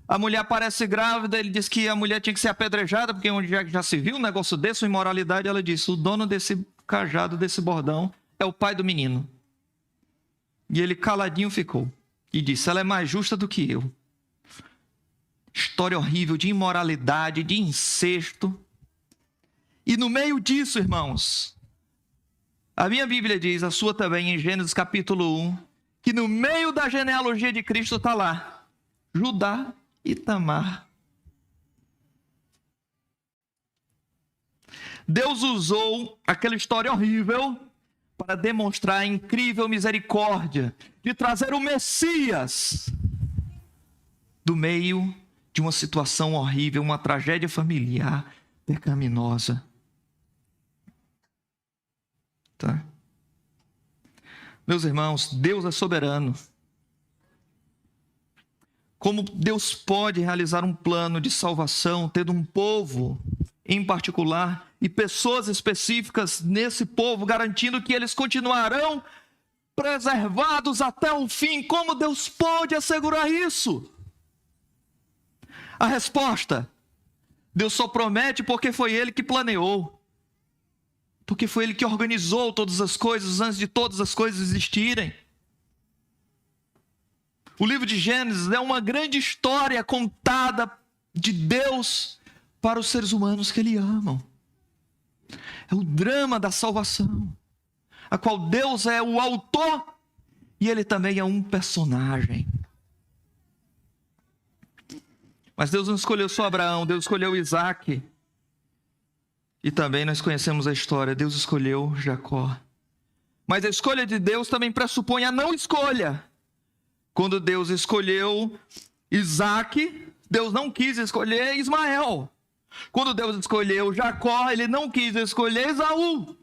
A mulher aparece grávida, ele diz que a mulher tinha que ser apedrejada, porque onde já se viu um negócio desse, uma imoralidade, ela disse, o dono desse cajado, desse bordão, é o pai do menino. E ele caladinho ficou. E disse, ela é mais justa do que eu. História horrível de imoralidade, de incesto. E no meio disso, irmãos, a minha Bíblia diz, a sua também, em Gênesis capítulo 1, que no meio da genealogia de Cristo está lá, Judá e Tamar. Deus usou aquela história horrível para demonstrar a incrível misericórdia de trazer o Messias do meio de uma situação horrível, uma tragédia familiar pecaminosa. Tá? Meus irmãos, Deus é soberano. Como Deus pode realizar um plano de salvação, tendo um povo em particular e pessoas específicas nesse povo, garantindo que eles continuarão preservados até o fim? Como Deus pode assegurar isso? A resposta: Deus só promete porque foi Ele que planeou. Porque foi Ele que organizou todas as coisas antes de todas as coisas existirem. O livro de Gênesis é uma grande história contada de Deus para os seres humanos que Ele ama. É o drama da salvação, a qual Deus é o autor e Ele também é um personagem. Mas Deus não escolheu só Abraão, Deus escolheu Isaque. E também nós conhecemos a história, Deus escolheu Jacó. Mas a escolha de Deus também pressupõe a não escolha. Quando Deus escolheu Isaque, Deus não quis escolher Ismael. Quando Deus escolheu Jacó, Ele não quis escolher Esaú.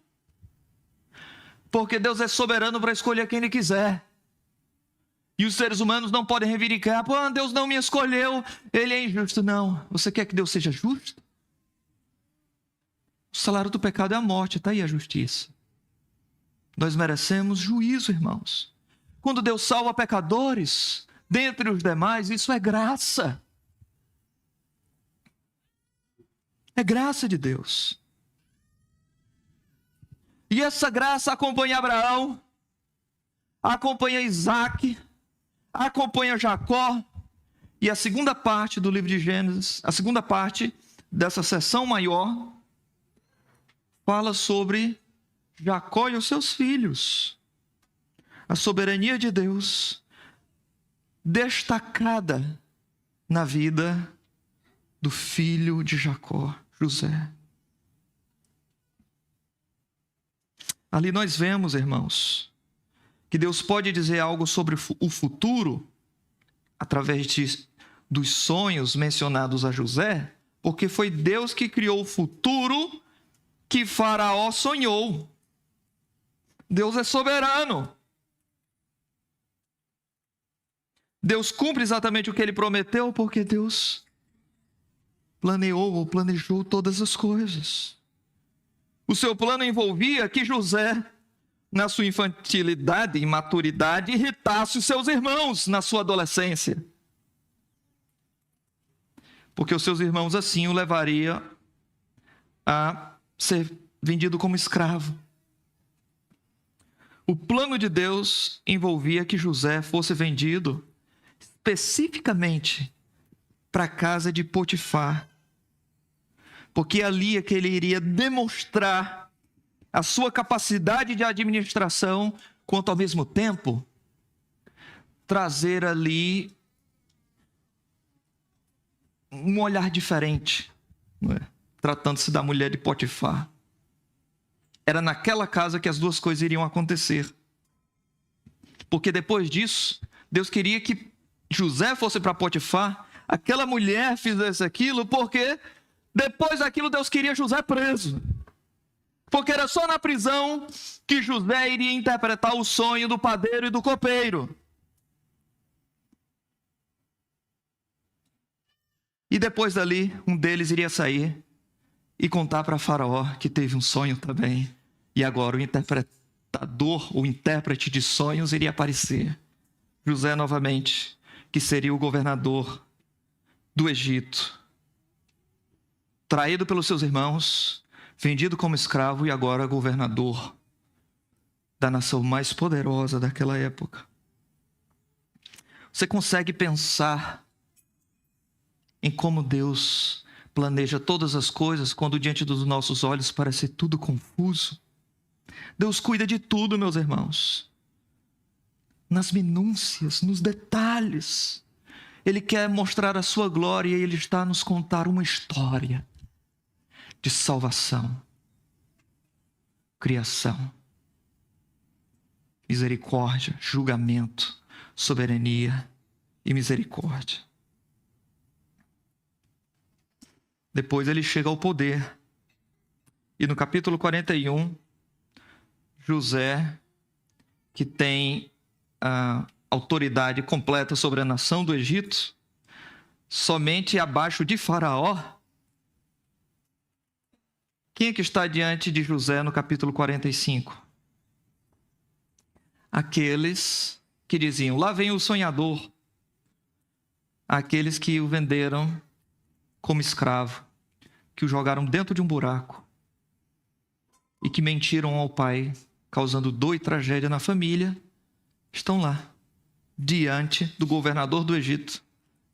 Porque Deus é soberano para escolher quem Ele quiser. E os seres humanos não podem reivindicar, Deus não me escolheu, Ele é injusto. Não, você quer que Deus seja justo? O salário do pecado é a morte, está aí a justiça. Nós merecemos juízo, irmãos. Quando Deus salva pecadores, dentre os demais, isso é graça. É graça de Deus. E essa graça acompanha Abraão, acompanha Isaque, acompanha Jacó. E a segunda parte do livro de Gênesis, a segunda parte dessa seção maior, fala sobre Jacó e os seus filhos. A soberania de Deus destacada na vida do filho de Jacó, José. Ali nós vemos, irmãos, que Deus pode dizer algo sobre o futuro através dos sonhos mencionados a José, porque foi Deus que criou o futuro que Faraó sonhou. Deus é soberano. Deus cumpre exatamente o que ele prometeu, porque Deus planeou ou planejou todas as coisas. O seu plano envolvia que José, na sua infantilidade e imaturidade, irritasse os seus irmãos na sua adolescência. Porque os seus irmãos assim o levariam a ser vendido como escravo. O plano de Deus envolvia que José fosse vendido especificamente para a casa de Potifar, porque ali é que ele iria demonstrar a sua capacidade de administração, quanto ao mesmo tempo trazer ali um olhar diferente, não é? Tratando-se da mulher de Potifar. Era naquela casa que as duas coisas iriam acontecer. Porque depois disso, Deus queria que José fosse para Potifar, aquela mulher fizesse aquilo, porque depois daquilo Deus queria José preso. Porque era só na prisão que José iria interpretar o sonho do padeiro e do copeiro. E depois dali, um deles iria sair e contar para Faraó que teve um sonho também. E agora o interpretador, o intérprete de sonhos iria aparecer. José novamente, que seria o governador do Egito. Traído pelos seus irmãos, vendido como escravo e agora governador da nação mais poderosa daquela época. Você consegue pensar em como Deus planeja todas as coisas quando diante dos nossos olhos parece tudo confuso? Deus cuida de tudo, meus irmãos. Nas minúcias, nos detalhes. Ele quer mostrar a sua glória e Ele está a nos contar uma história de salvação, criação, misericórdia, julgamento, soberania e misericórdia. Depois ele chega ao poder. E no capítulo 41, José, que tem a autoridade completa sobre a nação do Egito, somente abaixo de Faraó. Quem é que está diante de José no capítulo 45? Aqueles que diziam, lá vem o sonhador. Aqueles que o venderam como escravo, que o jogaram dentro de um buraco e que mentiram ao pai, causando dor e tragédia na família, estão lá, diante do governador do Egito,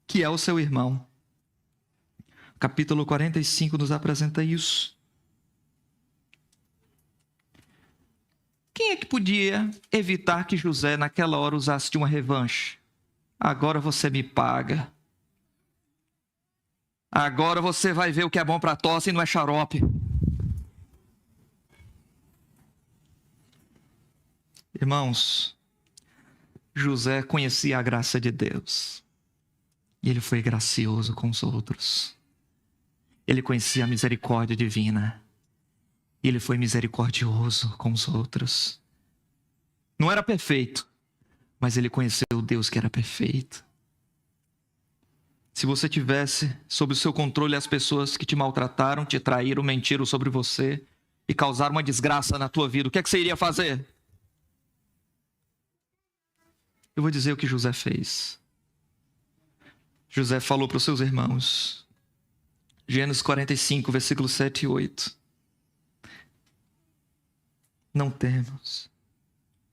que é o seu irmão. Capítulo 45 nos apresenta isso. Quem é que podia evitar que José, naquela hora, usasse de uma revanche? Agora você me paga. Agora você vai ver o que é bom para tosse e não é xarope. Irmãos, José conhecia a graça de Deus. E ele foi gracioso com os outros. Ele conhecia a misericórdia divina. E ele foi misericordioso com os outros. Não era perfeito, mas ele conheceu o Deus que era perfeito. Se você tivesse sob o seu controle as pessoas que te maltrataram, te traíram, mentiram sobre você e causaram uma desgraça na tua vida, o que é que você iria fazer? Eu vou dizer o que José fez. José falou para os seus irmãos. Gênesis 45, versículos 7 e 8. Não temos.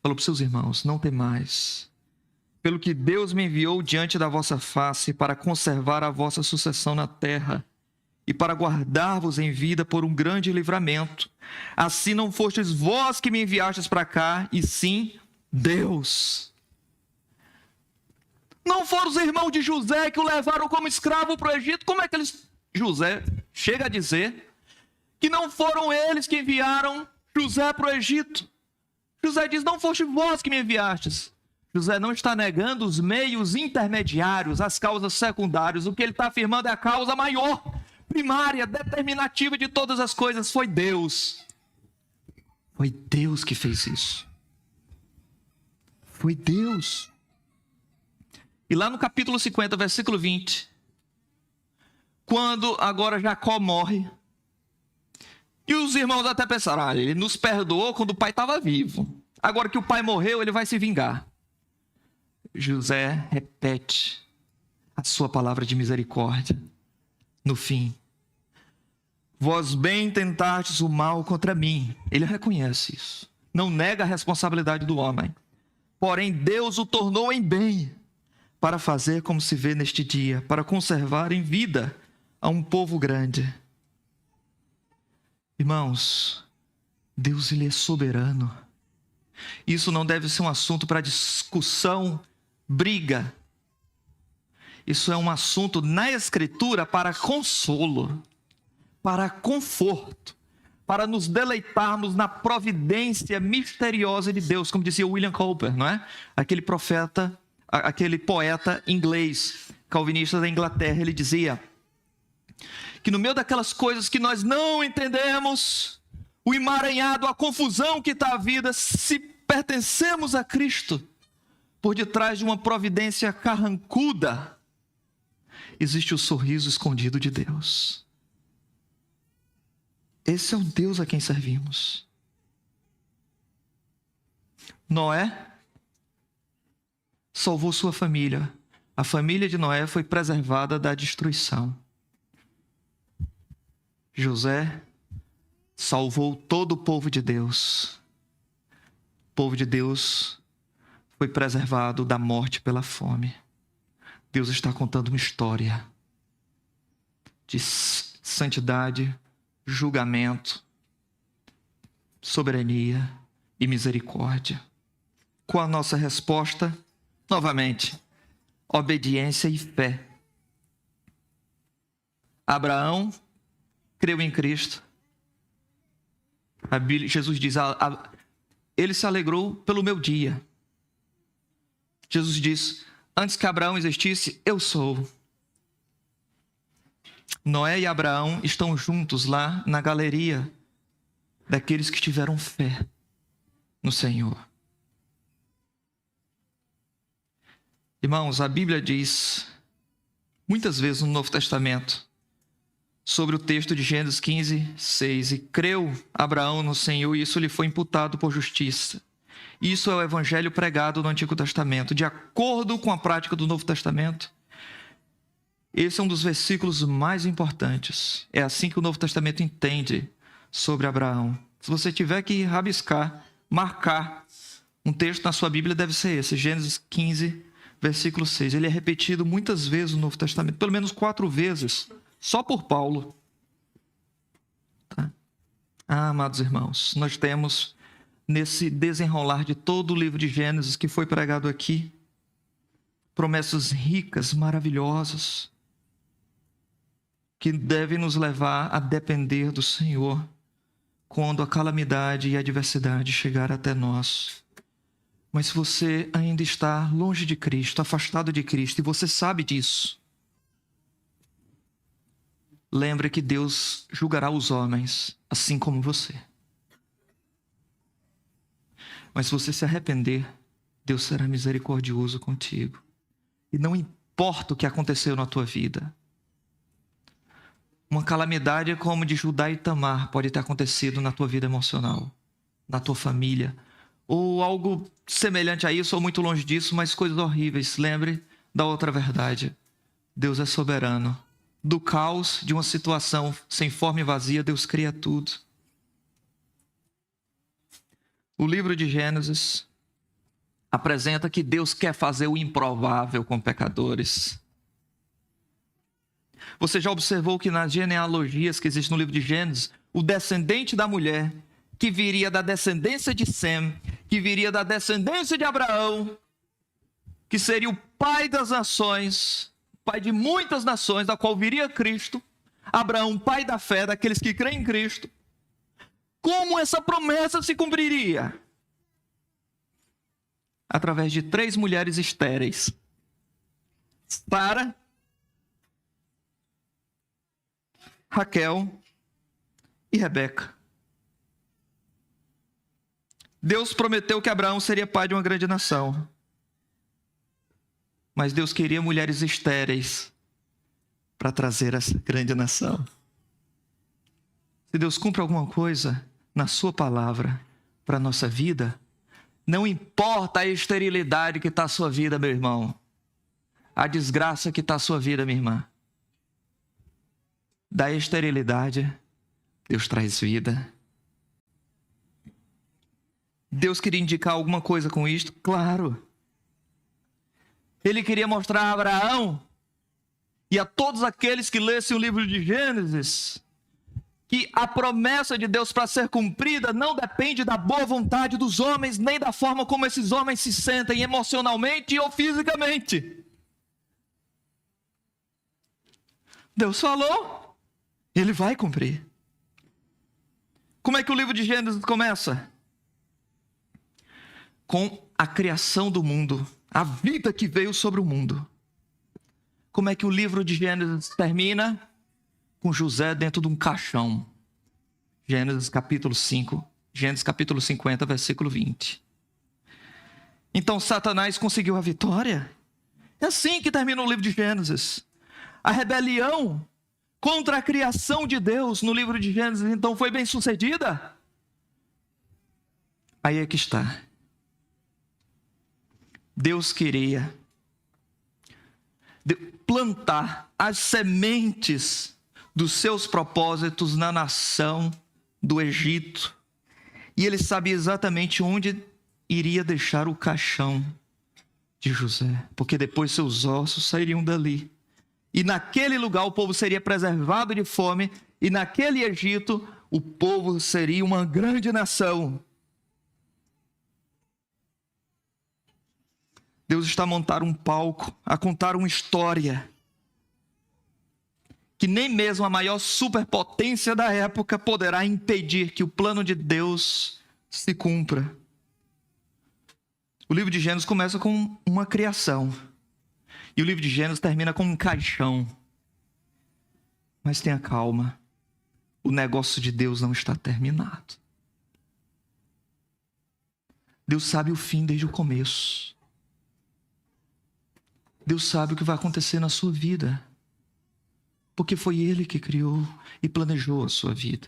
Falou para os seus irmãos, não temais. Pelo que Deus me enviou diante da vossa face para conservar a vossa sucessão na terra e para guardar-vos em vida por um grande livramento. Assim não fostes vós que me enviastes para cá, e sim Deus. Não foram os irmãos de José que o levaram como escravo para o Egito? Como é que eles... José chega a dizer que não foram eles que enviaram José para o Egito. José diz, não foste vós que me enviastes. José não está negando os meios intermediários, as causas secundárias. O que ele está afirmando é a causa maior, primária, determinativa de todas as coisas. Foi Deus. Foi Deus que fez isso. Foi Deus. E lá no capítulo 50, versículo 20, quando agora Jacó morre, e os irmãos até pensaram, ele nos perdoou quando o pai estava vivo. Agora que o pai morreu, ele vai se vingar. José repete a sua palavra de misericórdia. No fim, vós bem tentastes o mal contra mim. Ele reconhece isso. Não nega a responsabilidade do homem. Porém, Deus o tornou em bem, para fazer como se vê neste dia, para conservar em vida a um povo grande. Irmãos, Deus ele é soberano. Isso não deve ser um assunto para discussão, briga. Isso é um assunto na Escritura para consolo, para conforto, para nos deleitarmos na providência misteriosa de Deus, como dizia William Cowper, não é? Aquele profeta, aquele poeta inglês, calvinista da Inglaterra, ele dizia que no meio daquelas coisas que nós não entendemos, o emaranhado, a confusão que está a vida, se pertencemos a Cristo, por detrás de uma providência carrancuda, existe o sorriso escondido de Deus. Esse é o Deus a quem servimos. Noé salvou sua família. A família de Noé foi preservada da destruição. José salvou todo o povo de Deus. O povo de Deus foi preservado da morte pela fome. Deus está contando uma história de santidade, julgamento, soberania e misericórdia. Qual a nossa resposta? Novamente, obediência e fé. Abraão creu em Cristo. Jesus diz, ele se alegrou pelo meu dia. Jesus diz, antes que Abraão existisse, eu sou. Noé e Abraão estão juntos lá na galeria daqueles que tiveram fé no Senhor. Irmãos, a Bíblia diz, muitas vezes no Novo Testamento, sobre o texto de Gênesis 15, 6. E creu Abraão no Senhor e isso lhe foi imputado por justiça. Isso é o evangelho pregado no Antigo Testamento. De acordo com a prática do Novo Testamento, esse é um dos versículos mais importantes. É assim que o Novo Testamento entende sobre Abraão. Se você tiver que rabiscar, marcar um texto na sua Bíblia, deve ser esse, Gênesis 15, versículo 6. Ele é repetido muitas vezes no Novo Testamento, pelo menos 4 vezes, só por Paulo. Tá? Amados irmãos, nós temos nesse desenrolar de todo o livro de Gênesis que foi pregado aqui, promessas ricas, maravilhosas, que devem nos levar a depender do Senhor quando a calamidade e a adversidade chegar até nós. Mas se você ainda está longe de Cristo, afastado de Cristo, e você sabe disso, lembre que Deus julgará os homens, assim como você. Mas se você se arrepender, Deus será misericordioso contigo. E não importa o que aconteceu na tua vida. Uma calamidade como de Judá e Tamar pode ter acontecido na tua vida emocional, na tua família, ou algo semelhante a isso, ou muito longe disso, mas coisas horríveis. Lembre da outra verdade. Deus é soberano. Do caos de uma situação sem forma e vazia, Deus cria tudo. O livro de Gênesis apresenta que Deus quer fazer o improvável com pecadores. Você já observou que nas genealogias que existem no livro de Gênesis, o descendente da mulher, que viria da descendência de Sem, que viria da descendência de Abraão, que seria o pai das nações, pai de muitas nações, da qual viria Cristo. Abraão, pai da fé, daqueles que creem em Cristo. Como essa promessa se cumpriria? Através de 3 mulheres estéreis: Sara, Raquel e Rebeca. Deus prometeu que Abraão seria pai de uma grande nação. Mas Deus queria mulheres estéreis para trazer essa grande nação. Se Deus cumpre alguma coisa na sua palavra para a nossa vida, não importa a esterilidade que está a sua vida, meu irmão, a desgraça que está a sua vida, minha irmã. Da esterilidade, Deus traz vida. Deus queria indicar alguma coisa com isto? Claro. Ele queria mostrar a Abraão e a todos aqueles que lessem o livro de Gênesis que a promessa de Deus para ser cumprida não depende da boa vontade dos homens, nem da forma como esses homens se sentem emocionalmente ou fisicamente. Deus falou, Ele vai cumprir. Como é que o livro de Gênesis começa? Com a criação do mundo, a vida que veio sobre o mundo. Como é que o livro de Gênesis termina? Com José dentro de um caixão. Gênesis capítulo 5, Gênesis capítulo 50, versículo 20. Então Satanás conseguiu a vitória? É assim que termina o livro de Gênesis. A rebelião contra a criação de Deus no livro de Gênesis, então, foi bem sucedida? Aí é que está. Deus queria plantar as sementes dos seus propósitos na nação do Egito. E ele sabia exatamente onde iria deixar o caixão de José, porque depois seus ossos sairiam dali. E naquele lugar o povo seria preservado de fome, e naquele Egito o povo seria uma grande nação. Deus está a montar um palco, a contar uma história que nem mesmo a maior superpotência da época poderá impedir que o plano de Deus se cumpra. O livro de Gênesis começa com uma criação. E o livro de Gênesis termina com um caixão. Mas tenha calma. O negócio de Deus não está terminado. Deus sabe o fim desde o começo. Deus sabe o que vai acontecer na sua vida. Porque foi Ele que criou e planejou a sua vida.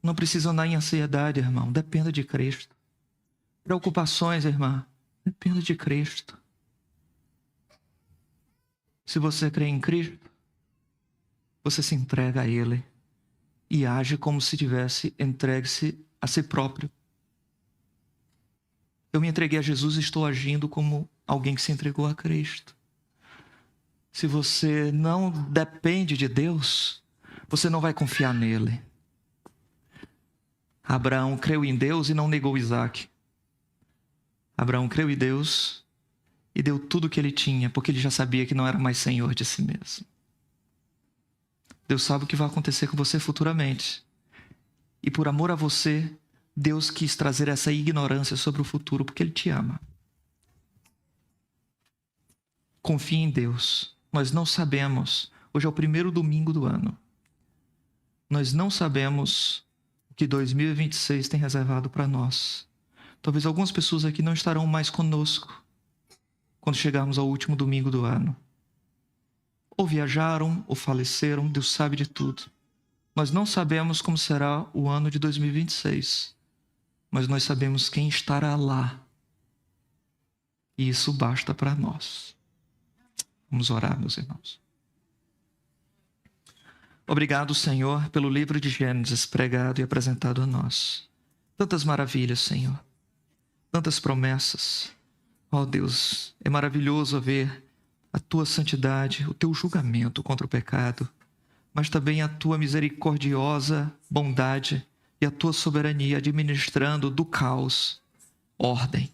Não precisa andar em ansiedade, irmão. Dependa de Cristo. Preocupações, irmã. Dependa de Cristo. Se você crê em Cristo, você se entrega a Ele e age como se tivesse entregue-se a si próprio. Eu me entreguei a Jesus e estou agindo como alguém que se entregou a Cristo. Se você não depende de Deus, você não vai confiar nele. Abraão creu em Deus e não negou Isaac. Abraão creu em Deus e deu tudo o que ele tinha, porque ele já sabia que não era mais senhor de si mesmo. Deus sabe o que vai acontecer com você futuramente. E por amor a você, Deus quis trazer essa ignorância sobre o futuro, porque Ele te ama. Confie em Deus. Nós não sabemos, hoje é o primeiro domingo do ano, nós não sabemos o que 2026 tem reservado para nós. Talvez algumas pessoas aqui não estarão mais conosco quando chegarmos ao último domingo do ano. Ou viajaram, ou faleceram, Deus sabe de tudo. Nós não sabemos como será o ano de 2026, mas nós sabemos quem estará lá. E isso basta para nós. Vamos orar, meus irmãos. Obrigado, Senhor, pelo livro de Gênesis pregado e apresentado a nós. Tantas maravilhas, Senhor. Tantas promessas. Ó Deus, é maravilhoso ver a Tua santidade, o Teu julgamento contra o pecado, mas também a Tua misericordiosa bondade e a Tua soberania administrando do caos ordem.